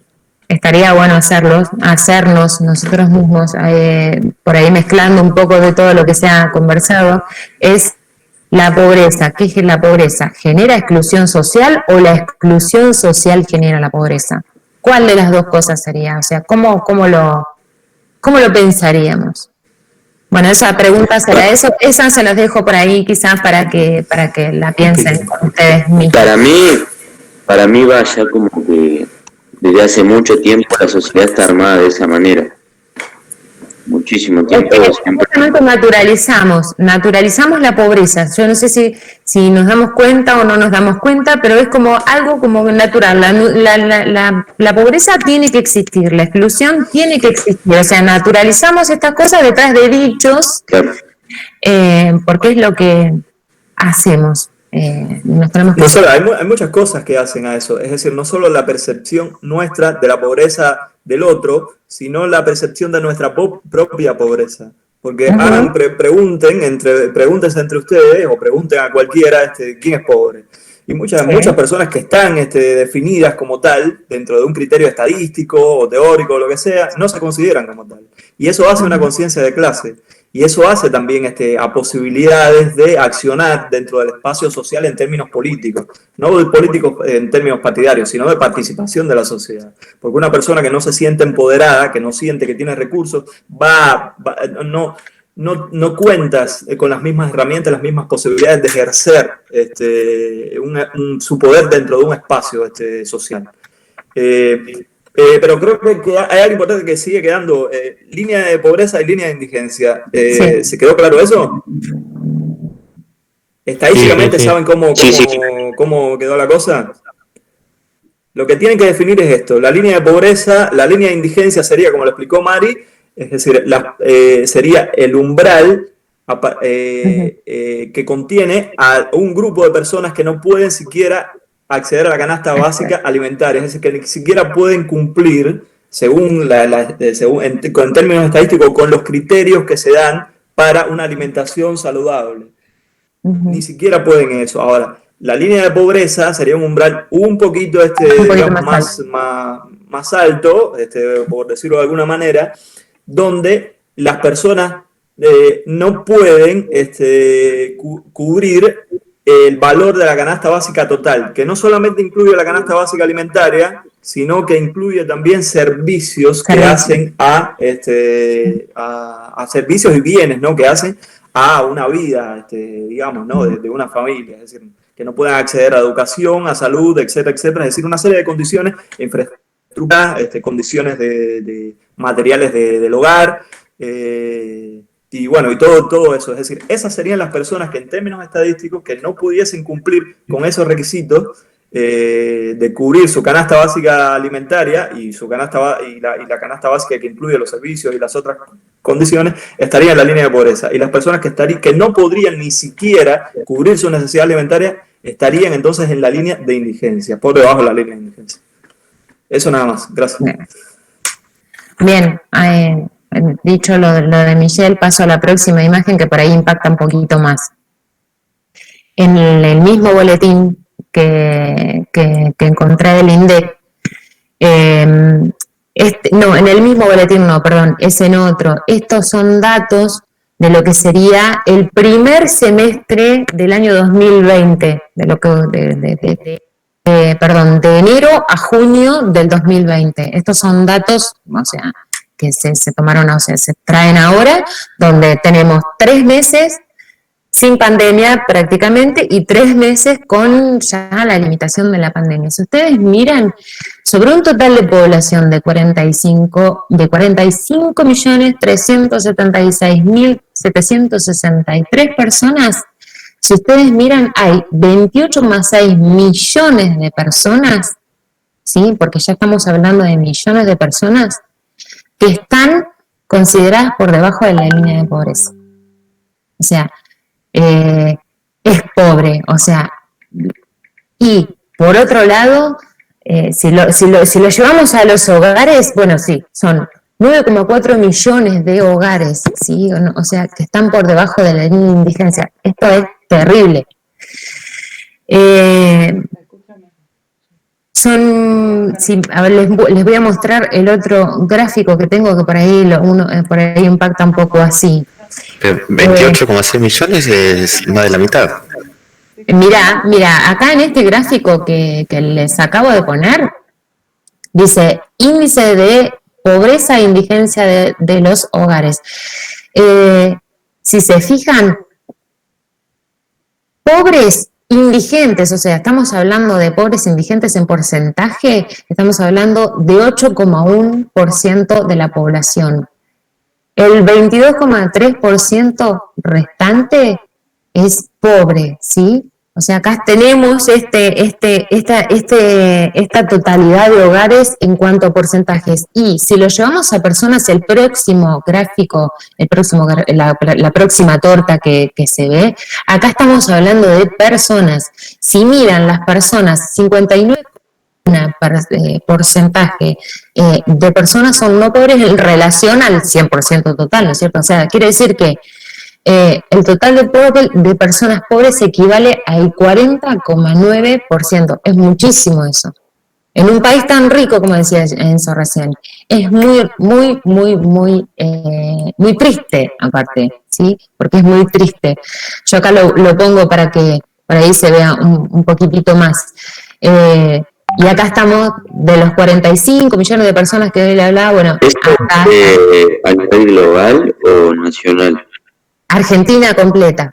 Speaker 1: estaría bueno hacernos nosotros mismos, por ahí mezclando un poco de todo lo que se ha conversado, es la pobreza. ¿Qué es la pobreza? ¿Genera exclusión social o la exclusión social genera la pobreza? ¿Cuál de las dos cosas sería? O sea, ¿cómo lo pensaríamos? Bueno, esa pregunta será eso. Esa se las dejo por ahí quizás para que la piensen con ustedes mismos.
Speaker 6: Para mí va ya como que desde hace mucho tiempo la sociedad está armada de esa manera. Muchísimo tiempo.
Speaker 1: Justamente naturalizamos la pobreza. Yo no sé si nos damos cuenta o no nos damos cuenta, pero es como algo como natural. La pobreza tiene que existir, la exclusión tiene que existir. O sea, naturalizamos estas cosas detrás de dichos,
Speaker 6: Claro.
Speaker 1: Porque es lo que hacemos. Nos tenemos que...
Speaker 4: Hay muchas cosas que hacen a eso, es decir, no solo la percepción nuestra de la pobreza del otro, sino la percepción de nuestra propia pobreza. Porque hagan, pregúntense entre ustedes o pregunten a cualquiera quién es pobre. Y muchas personas que están definidas como tal, dentro de un criterio estadístico o teórico o lo que sea, no se consideran como tal. Y eso hace una conciencia de clase. Y eso hace también a posibilidades de accionar dentro del espacio social en términos políticos. No de políticos en términos partidarios, sino de participación de la sociedad. Porque una persona que no se siente empoderada, que no siente que tiene recursos, no cuentas con las mismas herramientas, las mismas posibilidades de ejercer su poder dentro de un espacio social. Pero creo que hay algo importante que sigue quedando, línea de pobreza y línea de indigencia.
Speaker 1: Sí.
Speaker 4: ¿Se quedó claro eso? Estadísticamente,
Speaker 2: Sí.
Speaker 4: ¿saben cómo quedó la cosa? Lo que tienen que definir es esto: la línea de pobreza, la línea de indigencia sería, como lo explicó Mari, es decir, sería el umbral que contiene a un grupo de personas que no pueden siquiera acceder a la canasta básica alimentaria, es decir, que ni siquiera pueden cumplir, según en términos estadísticos, con los criterios que se dan para una alimentación saludable. Ni siquiera pueden eso. Ahora, la línea de pobreza sería un umbral un poquito, más alto, por decirlo de alguna manera, donde las personas no pueden cubrir el valor de la canasta básica total, que no solamente incluye la canasta básica alimentaria, sino que incluye también servicios que hacen a servicios y bienes, ¿no? Que hacen a una vida, digamos, ¿no? De una familia, es decir, que no puedan acceder a educación, a salud, etcétera, etcétera, es decir, una serie de condiciones, infraestructura, condiciones de materiales del hogar, y bueno, y todo eso. Es decir, esas serían las personas que en términos estadísticos que no pudiesen cumplir con esos requisitos de cubrir su canasta básica alimentaria y la canasta básica que incluye los servicios y las otras condiciones, estarían en la línea de pobreza. Y las personas que no podrían ni siquiera cubrir su necesidad alimentaria estarían entonces en la línea de indigencia, por debajo de la línea de indigencia. Eso nada más. Gracias.
Speaker 1: Bien, dicho lo de Michelle, paso a la próxima imagen que por ahí impacta un poquito más. En el mismo boletín que encontré del INDEC, en el mismo boletín no, perdón, es en otro. Estos son datos de lo que sería el primer semestre del año 2020, de enero a junio del 2020. Estos son datos, o sea, que se tomaron, o sea, se traen ahora, donde tenemos 3 meses sin pandemia prácticamente y 3 meses con ya la limitación de la pandemia. Si ustedes miran, sobre un total de población de 45.376.763 personas, si ustedes miran, hay 28,6 millones de personas, ¿sí? Porque ya estamos hablando de millones de personas que están consideradas por debajo de la línea de pobreza. O sea, es pobre, o sea, y por otro lado, si lo llevamos a los hogares, bueno, sí, son 9,4 millones de hogares, ¿sí? O sea, que están por debajo de la línea de indigencia. Esto es terrible. A ver, les voy a mostrar el otro gráfico que tengo, que por ahí impacta un poco así.
Speaker 8: Pero 28,6 millones es más de la mitad.
Speaker 1: Mira, acá en este gráfico que les acabo de poner, dice índice de pobreza e indigencia de los hogares. Si se fijan, pobres indigentes, o sea, estamos hablando de pobres indigentes en porcentaje, estamos hablando de 8,1% de la población. El 22,3% restante es pobre, ¿sí? O sea, acá tenemos esta totalidad de hogares en cuanto a porcentajes. Y si lo llevamos a personas, el próximo gráfico, la próxima torta que se ve, acá estamos hablando de personas. Si miran las personas, 59 porcentaje de personas son no pobres en relación al 100% total, ¿no es cierto? O sea, quiere decir que el total de personas pobres equivale al 40,9%. Es muchísimo eso. En un país tan rico, como decía Enzo recién, es muy triste, aparte, ¿sí? Porque es muy triste. Yo acá lo pongo para que por ahí se vea un poquitito más. Y acá estamos, de los 45 millones de personas que hoy le hablaba, bueno,
Speaker 6: ¿Esto
Speaker 1: acá,
Speaker 6: a nivel global o nacional?
Speaker 1: Argentina completa.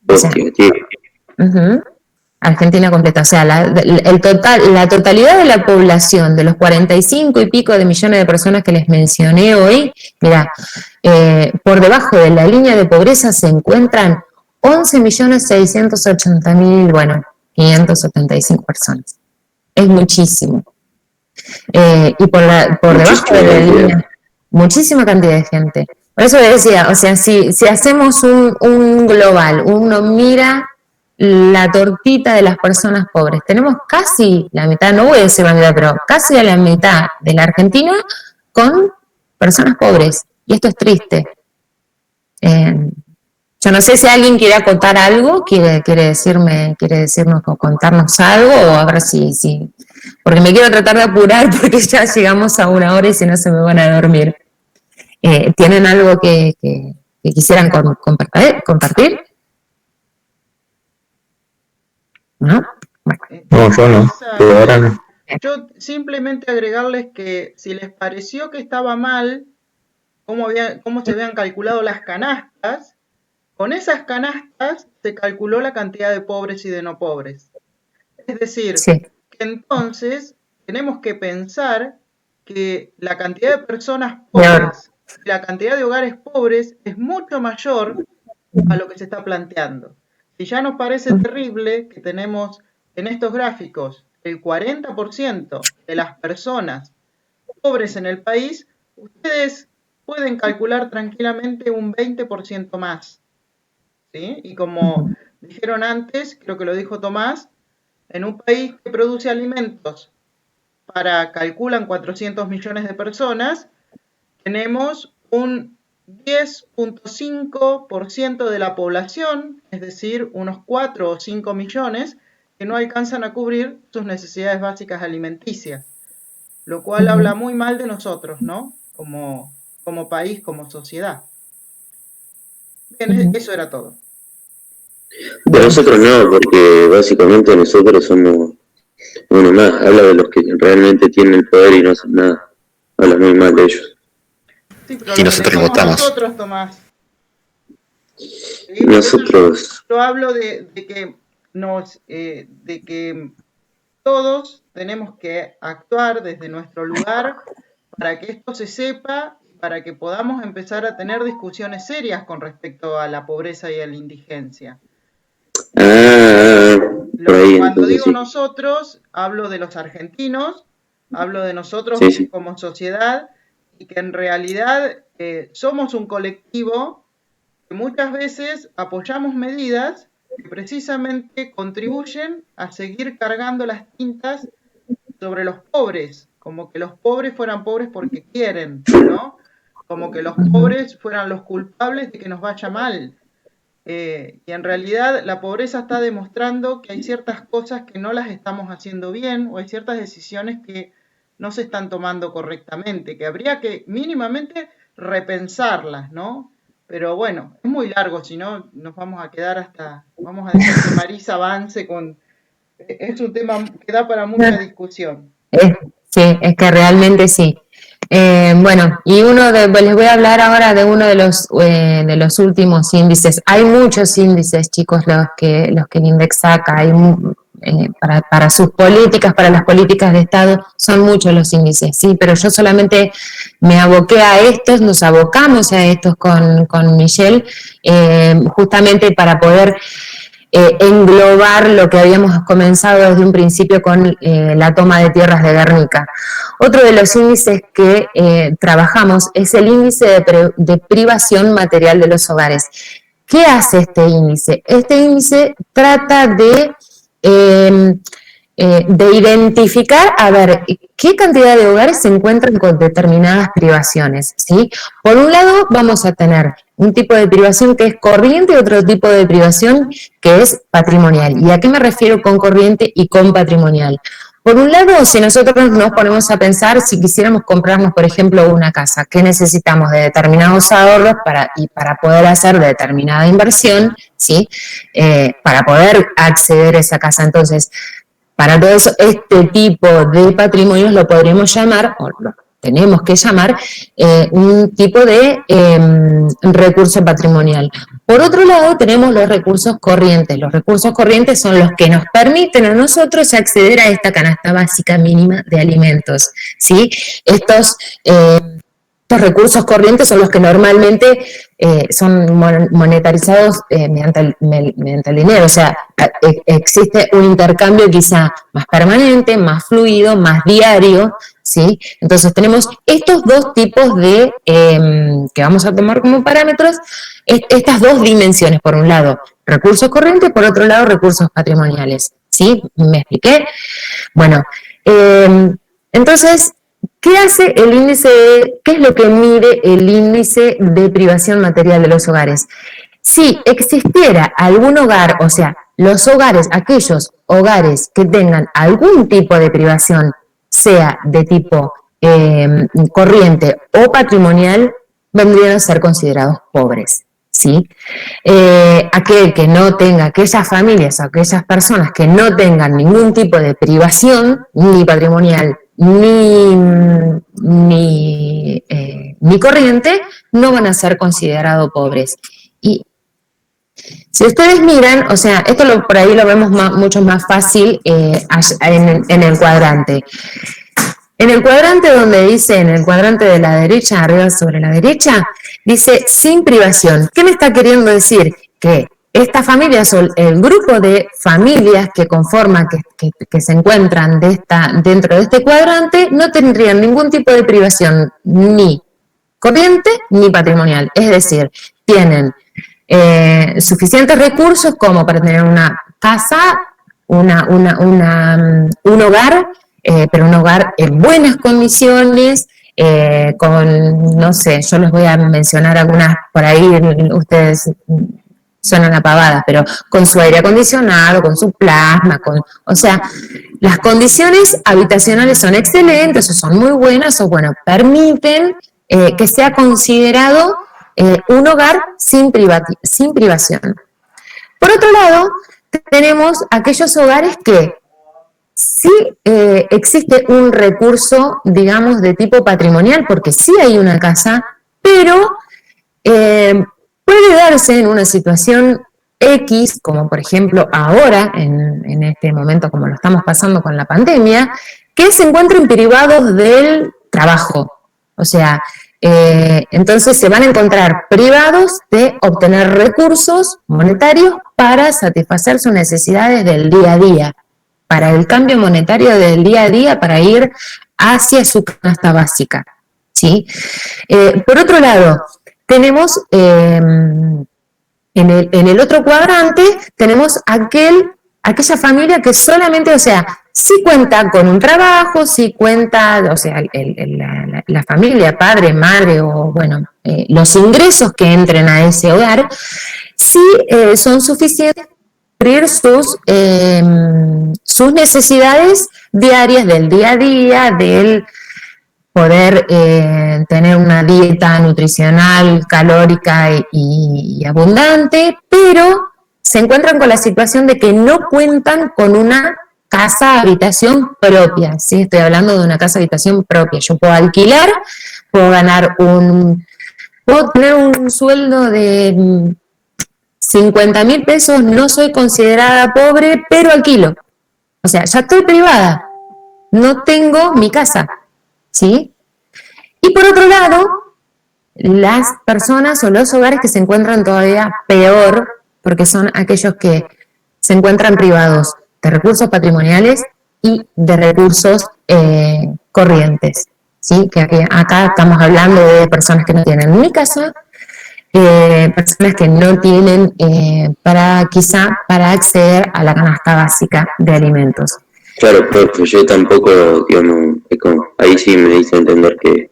Speaker 1: O sea, Argentina completa, o sea, la totalidad de la población, de los 45 y pico de millones de personas que les mencioné hoy, mira, por debajo de la línea de pobreza se encuentran 11.680.000, bueno, 575 personas. Es muchísimo. Y por debajo de la línea, muchísima cantidad de gente. Por eso decía, o sea, si hacemos un global, uno mira la tortita de las personas pobres, tenemos casi la mitad, no voy a decir la mitad, pero casi a la mitad de la Argentina con personas pobres. Y esto es triste. Yo no sé si alguien quiere acotar algo, quiere decirnos o contarnos algo, o a ver si, porque me quiero tratar de apurar porque ya llegamos a 1 hora y si no se me van a dormir. ¿Tienen algo que quisieran compartir? ¿No? Bueno.
Speaker 2: No, yo no. Pero ahora no.
Speaker 5: Yo simplemente agregarles que si les pareció que estaba mal cómo se habían calculado las canastas, con esas canastas se calculó la cantidad de pobres y de no pobres. Es decir,
Speaker 1: sí,
Speaker 5: que entonces tenemos que pensar que la cantidad de personas pobres y la cantidad de hogares pobres es mucho mayor a lo que se está planteando. Si ya nos parece terrible que tenemos en estos gráficos el 40% de las personas pobres en el país, ustedes pueden calcular tranquilamente un 20% más. ¿Sí? Y como dijeron antes, creo que lo dijo Tomás, en un país que produce alimentos calculan 400 millones de personas, tenemos un 10,5% de la población, es decir, unos 4 o 5 millones, que no alcanzan a cubrir sus necesidades básicas alimenticias, lo cual habla muy mal de nosotros, ¿no? Como país, como sociedad. Bien, eso era todo.
Speaker 6: De nosotros no, porque básicamente nosotros somos uno más. Habla de los que realmente tienen el poder y no hacen nada. Habla muy mal de ellos.
Speaker 5: Sí, pero
Speaker 8: Y nosotros votamos.
Speaker 5: Nosotros, Tomás.
Speaker 6: Nosotros.
Speaker 5: Yo hablo de que todos tenemos que actuar desde nuestro lugar para que esto se sepa, para que podamos empezar a tener discusiones serias con respecto a la pobreza y a la indigencia. Cuando digo nosotros, hablo de los argentinos, hablo de nosotros como sociedad, y que en realidad somos un colectivo que muchas veces apoyamos medidas que precisamente contribuyen a seguir cargando las tintas sobre los pobres, como que los pobres fueran pobres porque quieren, ¿no? Como que los pobres fueran los culpables de que nos vaya mal. Y en realidad la pobreza está demostrando que hay ciertas cosas que no las estamos haciendo bien, o hay ciertas decisiones que no se están tomando correctamente, que habría que mínimamente repensarlas, ¿no? Pero bueno, es muy largo, si no nos vamos a quedar vamos a dejar que Marisa avance es un tema que da para mucha discusión.
Speaker 1: Sí, es que realmente sí. Bueno, y les voy a hablar ahora de uno de los últimos índices. Hay muchos índices, chicos, los que el INDEC saca. Para sus políticas, para las políticas de Estado, son muchos los índices, sí, pero yo solamente me aboqué a estos, nos abocamos a estos con Michelle, justamente para poder englobar lo que habíamos comenzado desde un principio con la toma de tierras de Guernica. Otro de los índices que trabajamos es el índice de privación material de los hogares. ¿Qué hace este índice? Este índice trata de identificar, a ver, qué cantidad de hogares se encuentran con determinadas privaciones, ¿sí? Por un lado, vamos a tener un tipo de privación que es corriente y otro tipo de privación que es patrimonial. ¿Y a qué me refiero con corriente y con patrimonial? Por un lado, si nosotros nos ponemos a pensar, si quisiéramos comprarnos, por ejemplo, una casa, ¿qué necesitamos de determinados ahorros para poder hacer determinada inversión, ¿sí? Para poder acceder a esa casa? Entonces, para todo eso, este tipo de patrimonios lo podríamos llamar, o lo tenemos que llamar, un tipo de recurso patrimonial. Por otro lado, tenemos los recursos corrientes. Los recursos corrientes son los que nos permiten a nosotros acceder a esta canasta básica mínima de alimentos, ¿sí? Estos recursos corrientes son los que normalmente son monetarizados mediante el dinero, o sea, existe un intercambio quizá más permanente, más fluido, más diario, ¿sí? Entonces tenemos estos dos tipos de, que vamos a tomar como parámetros, estas dos dimensiones, por un lado recursos corrientes, por otro lado recursos patrimoniales, ¿sí? ¿Me expliqué? Bueno, entonces, ¿qué hace el índice? ¿Qué es lo que mide el índice de privación material de los hogares? Si existiera algún hogar, o sea, los hogares, aquellos hogares que tengan algún tipo de privación, sea de tipo corriente o patrimonial, vendrían a ser considerados pobres, ¿sí? Aquel que no tenga, aquellas familias o aquellas personas que no tengan ningún tipo de privación, ni patrimonial, ni corriente, no van a ser considerados pobres. Y si ustedes miran, o sea, esto por ahí lo vemos mucho más fácil en el cuadrante. En el cuadrante donde dice, en el cuadrante de la derecha, arriba sobre la derecha, dice sin privación. ¿Qué me está queriendo decir? Que estas familias, o el grupo de familias que conforman, que se encuentran dentro de este cuadrante, no tendrían ningún tipo de privación, ni corriente ni patrimonial. Es decir, tienen suficientes recursos como para tener una casa, un hogar, pero un hogar en buenas condiciones, no sé, yo les voy a mencionar algunas por ahí, ustedes suenan a pavadas, pero con su aire acondicionado, con su plasma, o sea, las condiciones habitacionales son excelentes, o son muy buenas, o bueno, permiten que sea considerado un hogar sin privación. Por otro lado, tenemos aquellos hogares que sí existe un recurso, digamos, de tipo patrimonial, porque sí hay una casa, pero puede darse en una situación X, como por ejemplo ahora, en este momento como lo estamos pasando con la pandemia, que se encuentren privados del trabajo. O sea, entonces se van a encontrar privados de obtener recursos monetarios para satisfacer sus necesidades del día a día, para el cambio monetario del día a día, para ir hacia su canasta básica, ¿sí? Por otro lado, tenemos En el otro cuadrante tenemos aquella familia que solamente, o sea, sí cuenta con un trabajo, sí cuenta, o sea, la familia, padre, madre, o bueno, los ingresos que entren a ese hogar, sí son suficientes para cubrir sus necesidades diarias del día a día, del poder tener una dieta nutricional, calórica y abundante, pero se encuentran con la situación de que no cuentan con una casa habitación propia, ¿sí? Estoy hablando de una casa habitación propia. Yo puedo alquilar, puedo puedo tener un sueldo de 50.000 pesos, no soy considerada pobre, pero alquilo. O sea, ya estoy privada, no tengo mi casa, ¿sí? Y por otro lado, las personas o los hogares que se encuentran todavía peor, porque son aquellos que se encuentran privados de recursos patrimoniales y de recursos corrientes, ¿sí? Que acá estamos hablando de personas que no tienen ni casa, personas que no tienen quizá para acceder a la canasta básica de alimentos.
Speaker 6: Claro, profe, yo tampoco, digamos, ahí sí me hice entender que,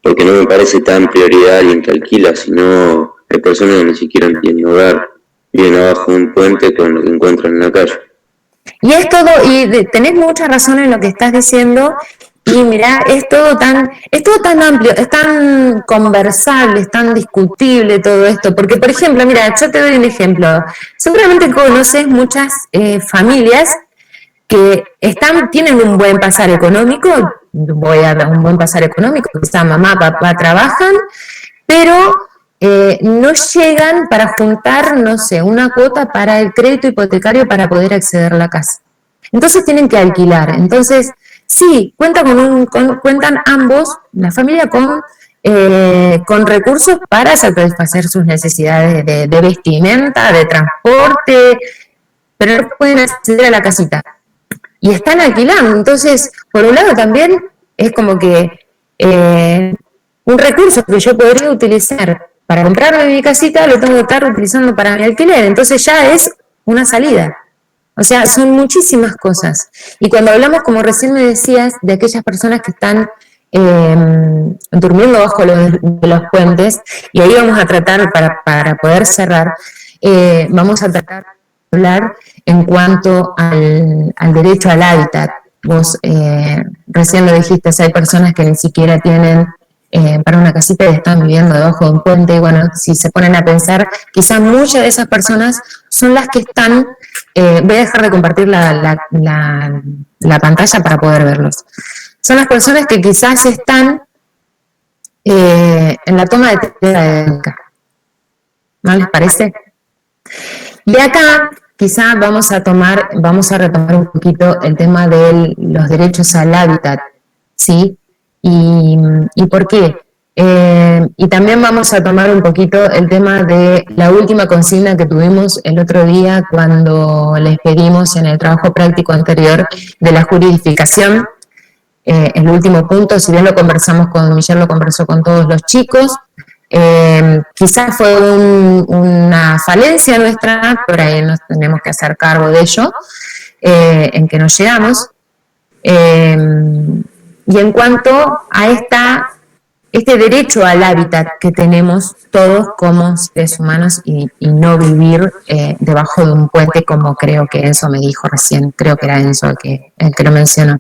Speaker 6: porque no me parece tan prioridad alguien que alquila, sino hay personas que ni siquiera tienen hogar, viven abajo de un puente con lo que encuentran en la calle.
Speaker 1: Y es todo, tenés mucha razón en lo que estás diciendo, y mirá, es todo tan amplio, es tan conversable, es tan discutible todo esto, porque por ejemplo, mira, yo te doy un ejemplo, seguramente conoces muchas familias que tienen un buen pasar económico, voy a dar un buen pasar económico, quizá mamá, papá trabajan, pero no llegan para juntar, no sé, una cuota para el crédito hipotecario para poder acceder a la casa. Entonces tienen que alquilar. Entonces, sí, cuentan ambos, la familia, con recursos para satisfacer sus necesidades de vestimenta, de transporte, pero no pueden acceder a la casita. Y están alquilando. Entonces, por un lado también es como que un recurso que yo podría utilizar para comprarme mi casita, lo tengo que estar utilizando para mi alquiler. Entonces ya es una salida. O sea, son muchísimas cosas. Y cuando hablamos, como recién me decías, de aquellas personas que están durmiendo bajo de los puentes, y ahí vamos a tratar, para poder cerrar, vamos a tratar de hablar en cuanto al derecho al hábitat. Vos recién lo dijiste, hay personas que ni siquiera tienen para una casita y están viviendo debajo de un puente, y bueno, si se ponen a pensar, quizás muchas de esas personas son las que están, voy a dejar de compartir la pantalla para poder verlos, son las personas que quizás están en la toma de tierra, ¿no les parece? Y acá quizá vamos a retomar un poquito el tema de los derechos al hábitat, ¿sí? ¿Y por qué? Y también vamos a tomar un poquito el tema de la última consigna que tuvimos el otro día cuando les pedimos en el trabajo práctico anterior de la juridificación. El último punto, si bien lo conversamos Michelle lo conversó con todos los chicos, quizás fue una falencia nuestra, por ahí nos tenemos que hacer cargo de ello, en que nos llegamos. Y en cuanto a este derecho al hábitat que tenemos todos como seres humanos y no vivir debajo de un puente, como creo que Enzo me dijo recién, creo que era Enzo el que lo mencionó.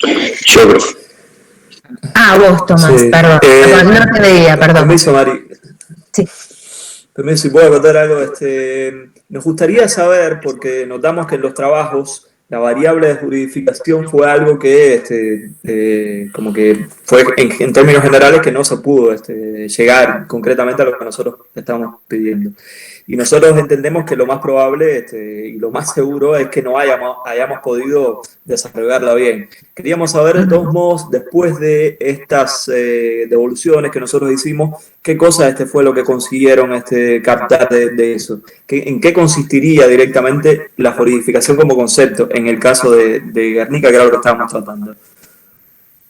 Speaker 6: Yo, profe.
Speaker 1: Vos, Tomás,
Speaker 4: Sí.
Speaker 1: perdón, no te veía, perdón.
Speaker 4: Permiso, Mari.
Speaker 1: Sí.
Speaker 4: Permiso, si puedo contar algo. Nos gustaría saber, porque notamos que en los trabajos la variable de juridificación fue algo que, como que fue en términos generales que no se pudo llegar concretamente a lo que nosotros estábamos pidiendo. Y nosotros entendemos que lo más probable y lo más seguro es que no hayamos podido desarrollarla bien. Queríamos saber, de todos modos, después de estas devoluciones que nosotros hicimos, qué cosa fue lo que consiguieron captar de eso. ¿En qué consistiría directamente la juridificación como concepto en el caso de Guernica, que era lo que estábamos tratando?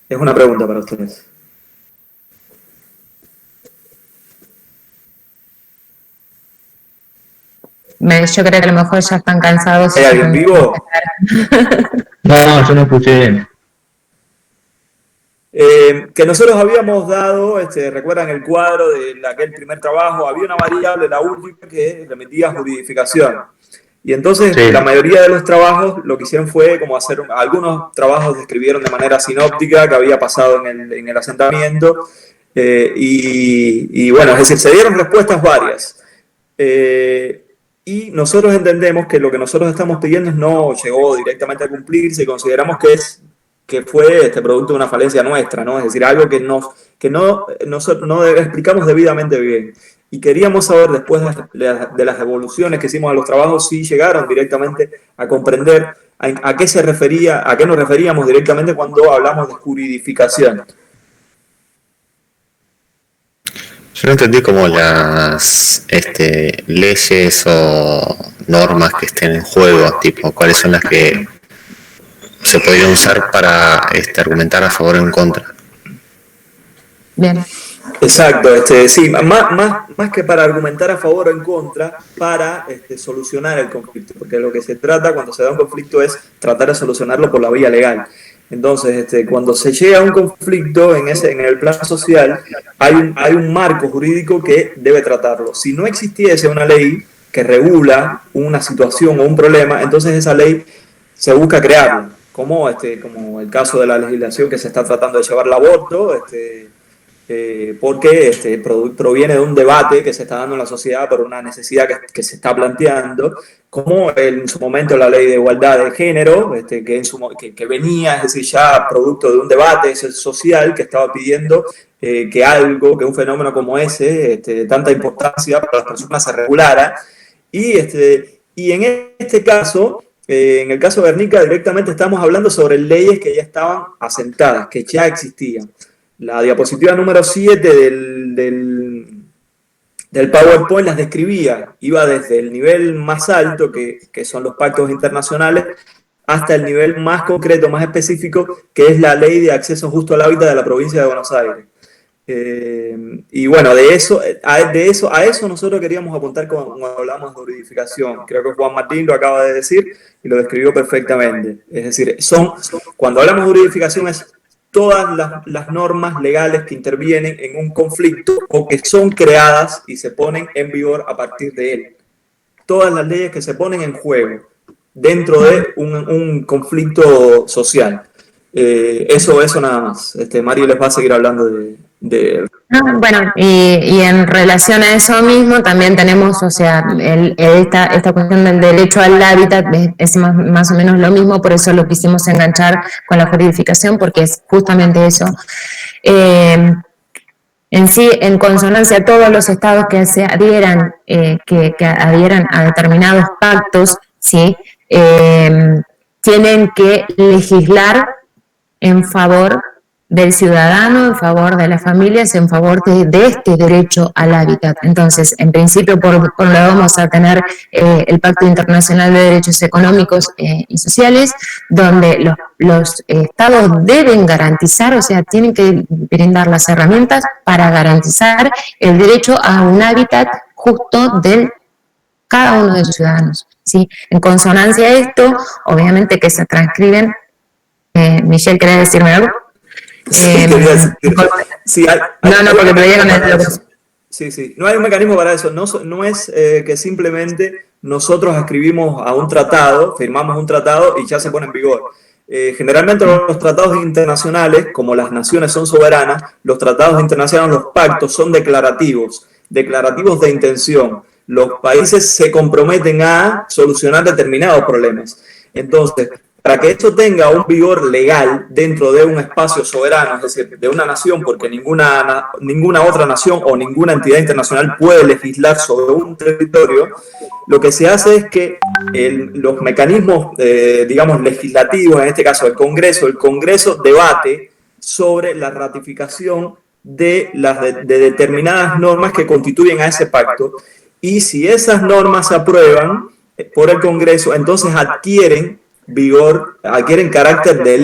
Speaker 4: Es una pregunta para ustedes.
Speaker 1: Yo creo que a lo mejor ya están cansados.
Speaker 4: ¿Hay alguien vivo?
Speaker 2: No, yo no escuché bien.
Speaker 4: Que nosotros habíamos dado, recuerdan el cuadro de aquel primer trabajo, había una variable, la última, que remitía a juridificación. Y entonces
Speaker 2: Sí.
Speaker 4: la mayoría de los trabajos lo que hicieron fue como hacer, algunos trabajos describieron de manera sinóptica que había pasado en el asentamiento, y bueno, es decir, se dieron respuestas varias. Y nosotros entendemos que lo que nosotros estamos pidiendo no llegó directamente a cumplirse y consideramos que fue producto de una falencia nuestra, ¿no? Es decir, algo que no explicamos debidamente bien. Y queríamos saber, después de las devoluciones que hicimos a los trabajos, si llegaron directamente a comprender a qué nos referíamos directamente cuando hablamos de juridificación.
Speaker 8: Yo no entendí como las leyes o normas que estén en juego, tipo, cuáles son las que se podrían usar para argumentar a favor o en contra.
Speaker 1: Bien.
Speaker 4: Exacto, sí, más que para argumentar a favor o en contra, para solucionar el conflicto, porque lo que se trata cuando se da un conflicto es tratar de solucionarlo por la vía legal. Entonces, cuando se llega a un conflicto en el plano social, hay un marco jurídico que debe tratarlo. Si no existiese una ley que regula una situación o un problema, entonces esa ley se busca crearla, como el caso de la legislación que se está tratando de llevar al aborto, porque proviene de un debate que se está dando en la sociedad por una necesidad que se está planteando, como en su momento la ley de igualdad de género, que venía, es decir, ya producto de un debate social que estaba pidiendo que un fenómeno como ese, de tanta importancia para las personas, se regulara. Y en este caso, en el caso de Guernica, directamente estamos hablando sobre leyes que ya estaban asentadas, que ya existían. La diapositiva número 7 del PowerPoint las describía, iba desde el nivel más alto, que son los pactos internacionales, hasta el nivel más concreto, más específico, que es la Ley de Acceso Justo al Hábitat de la provincia de Buenos Aires. Y bueno, a eso nosotros queríamos apuntar cuando hablamos de juridificación. Creo que Juan Martín lo acaba de decir y lo describió perfectamente. Es decir, cuando hablamos de juridificación es todas las normas legales que intervienen en un conflicto o que son creadas y se ponen en vigor a partir de él. Todas las leyes que se ponen en juego dentro de un conflicto social. Eso nada más. Mario les va a seguir hablando de...
Speaker 1: Bueno, y en relación a eso mismo también tenemos, o sea, esta cuestión del derecho al hábitat es más o menos lo mismo, por eso lo quisimos enganchar con la juridificación, porque es justamente eso. En sí, en consonancia, todos los estados que se adhieran, que adhieran a determinados pactos, ¿sí? Tienen que legislar en favor del ciudadano, en favor de las familias, en favor de este derecho al hábitat. Entonces, en principio, por lo vamos a tener el Pacto Internacional de Derechos Económicos y Sociales, donde los estados deben garantizar, o sea, tienen que brindar las herramientas para garantizar el derecho a un hábitat justo de cada uno de sus ciudadanos, ¿sí? En consonancia a esto, obviamente que se transcriben. Michelle, ¿querés decirme algo? Porque me llegan
Speaker 4: Sí. No hay un mecanismo para eso. No es que simplemente nosotros escribimos a un tratado, firmamos un tratado y ya se pone en vigor. Generalmente los tratados internacionales, como las naciones son soberanas, los tratados internacionales, los pactos son declarativos de intención. Los países se comprometen a solucionar determinados problemas. Entonces, para que esto tenga un vigor legal dentro de un espacio soberano, es decir, de una nación, porque ninguna otra nación o ninguna entidad internacional puede legislar sobre un territorio, lo que se hace es que los mecanismos, digamos, legislativos, en este caso el Congreso debate sobre la ratificación de determinadas normas que constituyen a ese pacto, y si esas normas se aprueban por el Congreso, entonces adquieren carácter de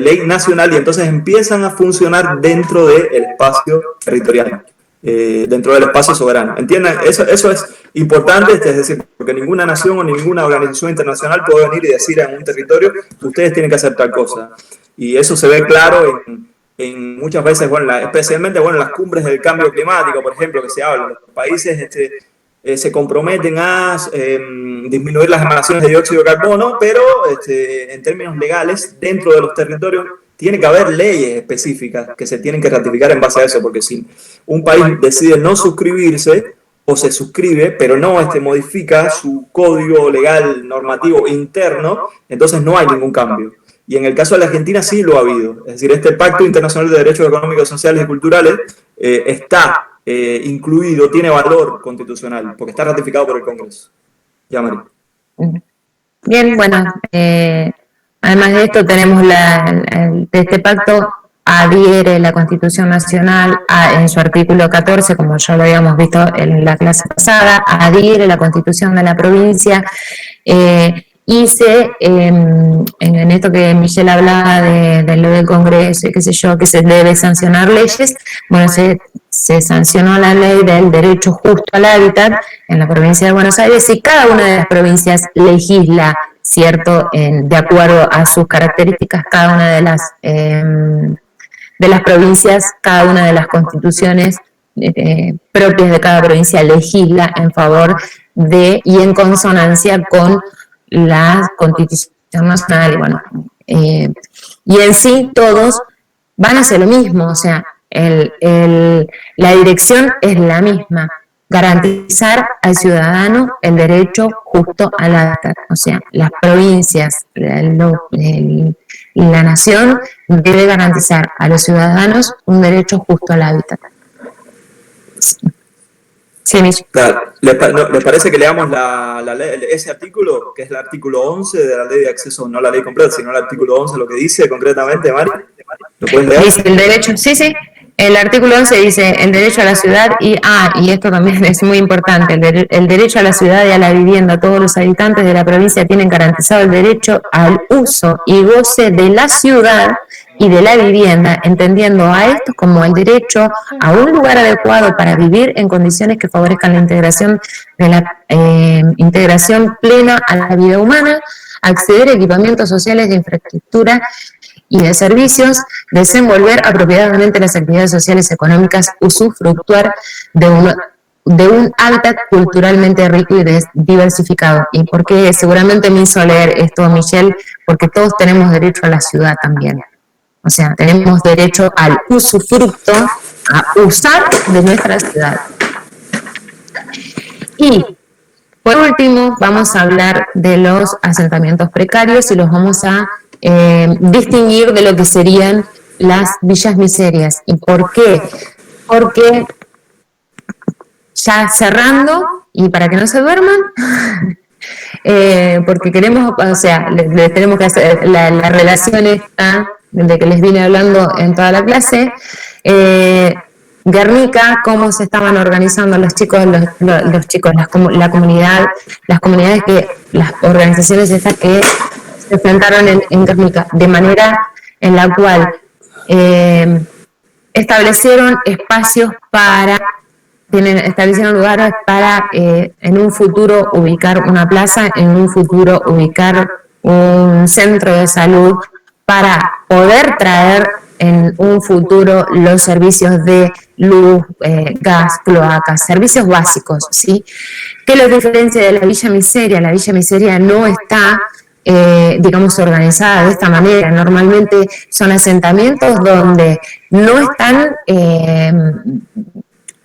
Speaker 4: ley nacional, y entonces empiezan a funcionar dentro del espacio territorial. dentro del espacio soberano. ¿Entiendan? Eso es importante, es decir, porque ninguna nación o ninguna organización internacional puede venir y decir en un territorio, ustedes tienen que hacer tal cosa. Y eso se ve claro en muchas veces, bueno, especialmente en las cumbres del cambio climático, por ejemplo, que se habla. Los países se comprometen a disminuir las emanaciones de dióxido de carbono, pero en términos legales, dentro de los territorios, tiene que haber leyes específicas que se tienen que ratificar en base a eso, porque si un país decide no suscribirse o se suscribe, pero no modifica su código legal normativo interno, entonces no hay ningún cambio. Y en el caso de la Argentina sí lo ha habido. Es decir, este Pacto Internacional de Derechos Económicos, Sociales y Culturales está incluido, tiene valor constitucional, porque está ratificado por el Congreso. Ya, Mari.
Speaker 1: Bien, bueno, además de esto tenemos de este pacto adhiere la Constitución Nacional en su artículo 14, como ya lo habíamos visto en la clase pasada, adhiere la Constitución de la provincia, y en esto que Michelle hablaba de lo del Congreso y qué sé yo, que se debe sancionar leyes, bueno, se sancionó la ley del derecho justo al hábitat en la provincia de Buenos Aires, y cada una de las provincias legisla, ¿cierto?, de acuerdo a sus características, cada una de las provincias, cada una de las constituciones propias de cada provincia legisla en favor y en consonancia con la Constitución Nacional, y bueno, y en sí todos van a hacer lo mismo, o sea, la dirección es la misma: garantizar al ciudadano el derecho justo al hábitat. O sea, las provincias, la nación debe garantizar a los ciudadanos un derecho justo al hábitat. Sí, Micho.
Speaker 4: ¿Les parece que leamos ese artículo, que es el artículo 11 de la ley de acceso, no la ley completa, sino el artículo 11, lo que dice concretamente, Mari? ¿Lo puedes leer?
Speaker 1: Dice el derecho, sí. El artículo 11 dice el derecho a la ciudad y esto también es muy importante, el derecho a la ciudad y a la vivienda. Todos los habitantes de la provincia tienen garantizado el derecho al uso y goce de la ciudad y de la vivienda, entendiendo a esto como el derecho a un lugar adecuado para vivir en condiciones que favorezcan la integración plena a la vida humana, acceder a equipamientos sociales de infraestructura y de servicios, desenvolver apropiadamente las actividades sociales y económicas, usufructuar de un hábitat culturalmente rico y diversificado. ¿Y por qué seguramente me hizo leer esto, Michelle? Porque todos tenemos derecho a la ciudad también. O sea, tenemos derecho al usufructo, a usar de nuestra ciudad. Y, por último, vamos a hablar de los asentamientos precarios y los vamos a distinguir de lo que serían las villas miserias. ¿Y por qué? Porque, ya cerrando, y para que no se duerman, porque queremos, o sea, les tenemos que hacer la relación esta de que les vine hablando en toda la clase. Guernica, cómo se estaban organizando los chicos, la comunidad, las comunidades las organizaciones estas que se enfrentaron en Guernica, de manera en la cual establecieron espacios establecieron lugares para en un futuro ubicar una plaza, en un futuro ubicar un centro de salud, para poder traer en un futuro los servicios de luz, gas, cloacas, servicios básicos, ¿sí? ¿Qué los diferencia de la Villa Miseria? La Villa Miseria no está, digamos, organizada de esta manera. Normalmente son asentamientos donde no están,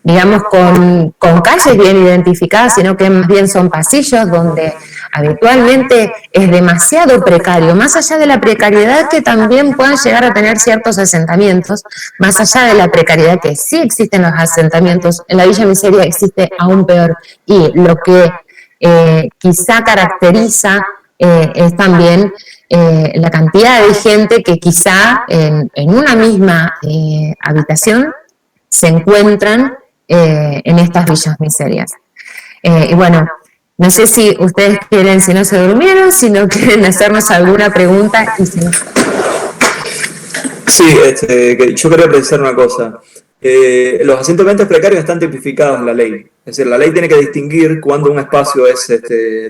Speaker 1: digamos, con calles bien identificadas, sino que más bien son pasillos donde habitualmente es demasiado precario, más allá de la precariedad que también puedan llegar a tener ciertos asentamientos, más allá de la precariedad que sí existen los asentamientos, en la Villa Miseria existe aún peor, y lo que quizá caracteriza es también la cantidad de gente que quizá en una misma habitación se encuentran en estas villas miserias. Y bueno, no sé si ustedes quieren, si no se durmieron, si no quieren hacernos alguna pregunta. Y si no...
Speaker 4: Sí, yo quería precisar una cosa. los asentamientos precarios están tipificados en la ley. Es decir, la ley tiene que distinguir cuando un espacio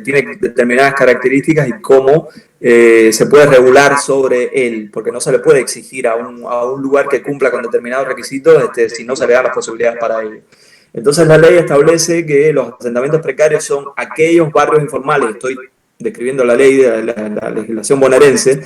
Speaker 4: tiene determinadas características y cómo se puede regular sobre él, porque no se le puede exigir a un lugar que cumpla con determinados requisitos si no se le dan las posibilidades para ello. Entonces la ley establece que los asentamientos precarios son aquellos barrios informales, estoy describiendo la ley de la legislación bonaerense,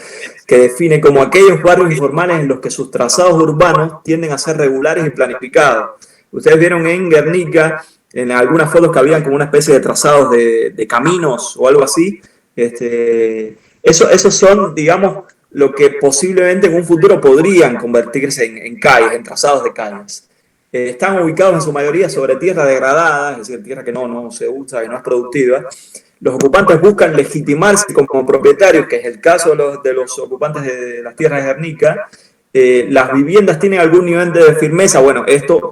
Speaker 4: que define como aquellos barrios informales en los que sus trazados urbanos tienden a ser regulares y planificados. Ustedes vieron en Guernica, en algunas fotos que habían como una especie de trazados de caminos o algo así. Esos son, digamos, lo que posiblemente en un futuro podrían convertirse en calles, en trazados de calles. Están ubicados en su mayoría sobre tierra degradada, es decir, tierra que no se usa, que no es productiva. Los ocupantes buscan legitimarse como propietarios, que es el caso de los ocupantes de las tierras de Guernica. Las viviendas tienen algún nivel de firmeza. Bueno,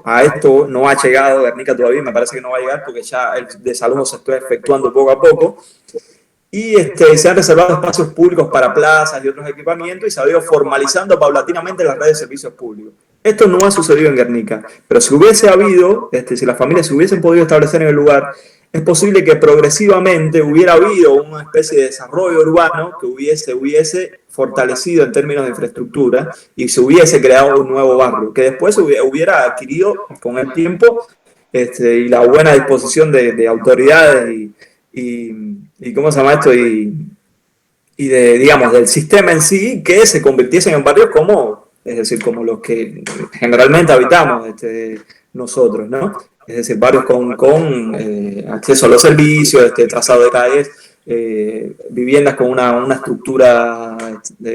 Speaker 4: a esto no ha llegado Guernica todavía, me parece que no va a llegar porque ya el desalojo se está efectuando poco a poco. Y se han reservado espacios públicos para plazas y otros equipamientos y se ha ido formalizando paulatinamente las redes de servicios públicos. Esto no ha sucedido en Guernica, pero si hubiese habido, si las familias se hubiesen podido establecer en el lugar, es posible que progresivamente hubiera habido una especie de desarrollo urbano que hubiese fortalecido en términos de infraestructura y se hubiese creado un nuevo barrio, que después hubiera adquirido con el tiempo y la buena disposición de autoridades y ¿cómo se llama esto? Digamos, del sistema en sí, que se convirtiesen en barrios es decir, como los que generalmente habitamos nosotros, ¿no? Es decir, barrios con acceso a los servicios, trazado de calles, viviendas con una estructura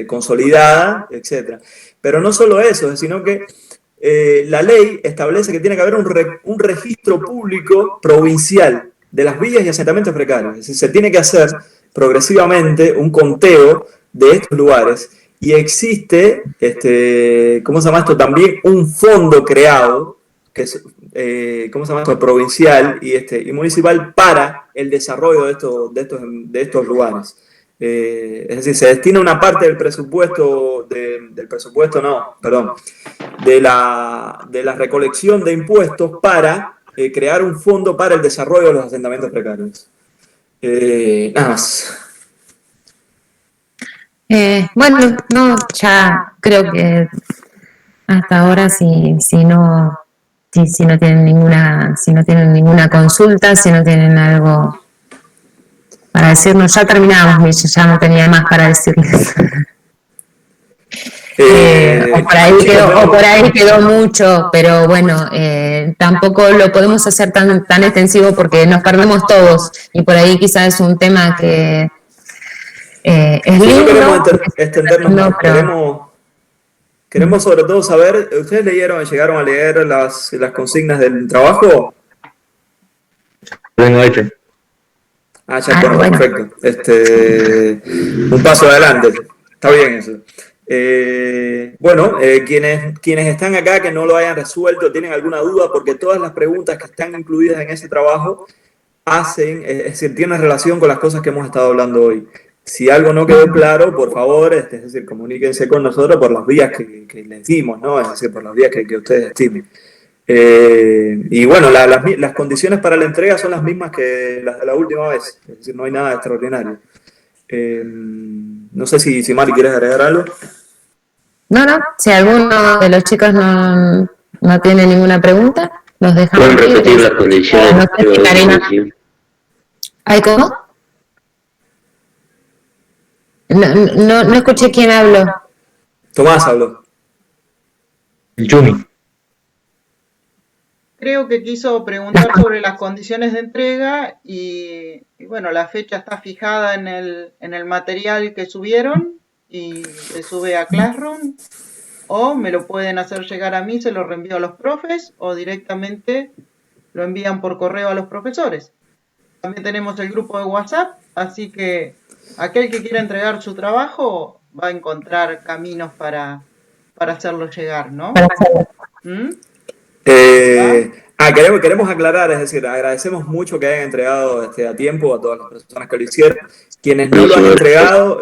Speaker 4: consolidada, etc. Pero no solo eso, sino que la ley establece que tiene que haber un registro público provincial de las villas y asentamientos precarios. Es decir, se tiene que hacer progresivamente un conteo de estos lugares y existe, ¿cómo se llama esto? También un fondo creado, que es, ¿cómo se llama esto? Provincial y municipal para el desarrollo de estos lugares. Es decir, se destina una parte del presupuesto, de la recolección de impuestos para crear un fondo para el desarrollo de los asentamientos precarios. Nada más.
Speaker 1: Bueno, no, ya creo que hasta ahora si no tienen ninguna consulta, si no tienen algo para decirnos, ya terminamos, Michi, ya no tenía más para decirles. O por ahí quedó mucho, pero bueno, tampoco lo podemos hacer tan extensivo porque nos perdemos todos y por ahí quizás es un tema que es lindo.
Speaker 4: No queremos extendernos más, queremos sobre todo saber, ¿ustedes llegaron a leer las consignas del trabajo?
Speaker 2: Vengo hecho.
Speaker 4: Ya, bueno. Perfecto. Un paso adelante, está bien eso. Quienes están acá que no lo hayan resuelto, tienen alguna duda, porque todas las preguntas que están incluidas en ese trabajo tienen relación con las cosas que hemos estado hablando hoy. Si algo no quedó claro, por favor, es decir, comuníquense con nosotros por las vías que les dimos, ¿no? Es decir, por las vías que ustedes estimen. Y bueno, las condiciones para la entrega son las mismas que las de la última vez, es decir, no hay nada extraordinario. No sé si Mari quieres agregar algo.
Speaker 1: No, si alguno de los chicos no tiene ninguna pregunta, los dejamos.
Speaker 6: ¿Pueden repetir las condiciones?
Speaker 1: No sé si Karina. ¿Ay, cómo? No escuché quién habló.
Speaker 4: Tomás habló.
Speaker 2: Yumi.
Speaker 5: Creo que quiso preguntar sobre las condiciones de entrega y bueno, la fecha está fijada en el material que subieron y se sube a Classroom, o me lo pueden hacer llegar a mí, se lo reenvío a los profes o directamente lo envían por correo a los profesores. También tenemos el grupo de WhatsApp, así que aquel que quiera entregar su trabajo va a encontrar caminos para hacerlo llegar, ¿no?
Speaker 4: Queremos aclarar, es decir, agradecemos mucho que hayan entregado a tiempo a todas las personas que lo hicieron. Quienes no lo han entregado,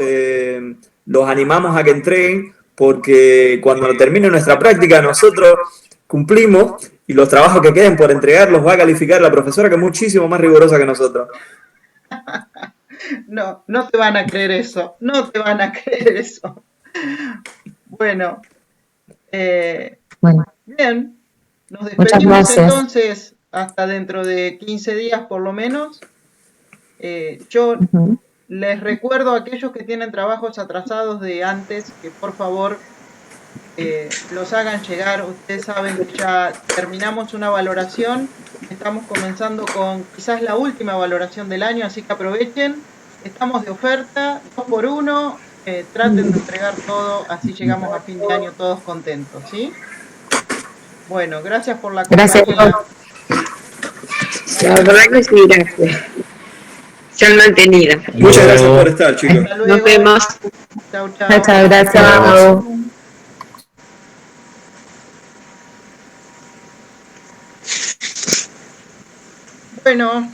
Speaker 4: los animamos a que entreguen, porque cuando termine nuestra práctica, nosotros cumplimos y los trabajos que queden por entregar los va a calificar la profesora, que es muchísimo más rigurosa que nosotros.
Speaker 5: No, no te van a creer eso, no te van a creer eso. Bueno,
Speaker 1: Bueno,
Speaker 5: bien, nos
Speaker 1: muchas
Speaker 5: despedimos
Speaker 1: gracias.
Speaker 5: entonces hasta dentro de 15 días por lo menos. Yo
Speaker 1: Ujú.
Speaker 5: les recuerdo a aquellos que tienen trabajos atrasados de antes que por favor los hagan llegar. Ustedes saben que ya terminamos una valoración, estamos comenzando con quizás la última valoración del año, así que aprovechen, estamos de oferta, 2 por 1, traten de entregar todo, así llegamos a fin de año todos contentos, ¿sí? Bueno, gracias por la
Speaker 1: Gracias.
Speaker 5: compañía.
Speaker 7: La verdad que sí, gracias. Se han mantenido.
Speaker 4: Muchas gracias por estar, chicos.
Speaker 5: Hasta luego.
Speaker 7: Nos vemos.
Speaker 5: Chau, chau.
Speaker 1: Muchas gracias.
Speaker 5: Bueno,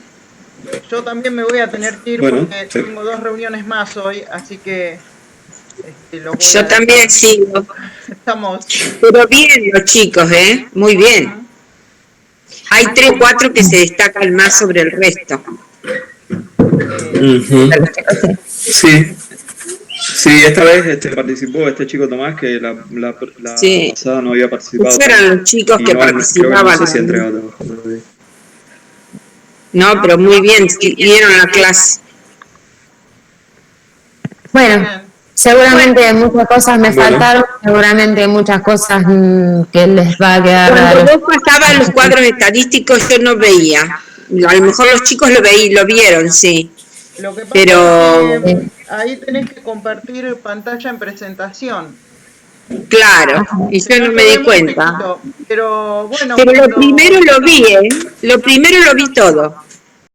Speaker 5: yo también me voy a tener que ir
Speaker 4: Bueno,
Speaker 5: porque
Speaker 4: sí.
Speaker 5: tengo 2 reuniones más hoy, así que lo voy
Speaker 7: Yo
Speaker 5: a-
Speaker 7: también sigo.
Speaker 5: Estamos.
Speaker 7: Pero bien los chicos, muy bien. Hay 3, 4 que se destacan más sobre el resto.
Speaker 4: Ujú. Sí. Sí, esta vez participó este chico Tomás, que la
Speaker 7: Sí.
Speaker 4: pasada no había participado.
Speaker 7: Esos eran los chicos
Speaker 4: Y
Speaker 7: que
Speaker 4: no, creo que
Speaker 7: participaban.
Speaker 4: no sé si ha entregado trabajo todavía.
Speaker 7: No, pero muy bien, siguieron la clase.
Speaker 1: Bueno, seguramente muchas cosas me
Speaker 4: Bueno.
Speaker 1: faltaron, seguramente muchas cosas que les va a quedar
Speaker 7: Cuando
Speaker 1: raro.
Speaker 7: vos pasabas los cuadros estadísticos yo no veía. A lo mejor los chicos lo vieron, sí.
Speaker 5: Lo que pasa
Speaker 7: Pero-
Speaker 5: es que ahí tenés que compartir pantalla en presentación.
Speaker 7: Claro, y yo no me di
Speaker 5: Se ve muy
Speaker 7: cuenta.
Speaker 5: chiquito, pero bueno,
Speaker 7: Pero lo
Speaker 5: cuando-
Speaker 7: primero lo vi, Lo primero lo vi todo.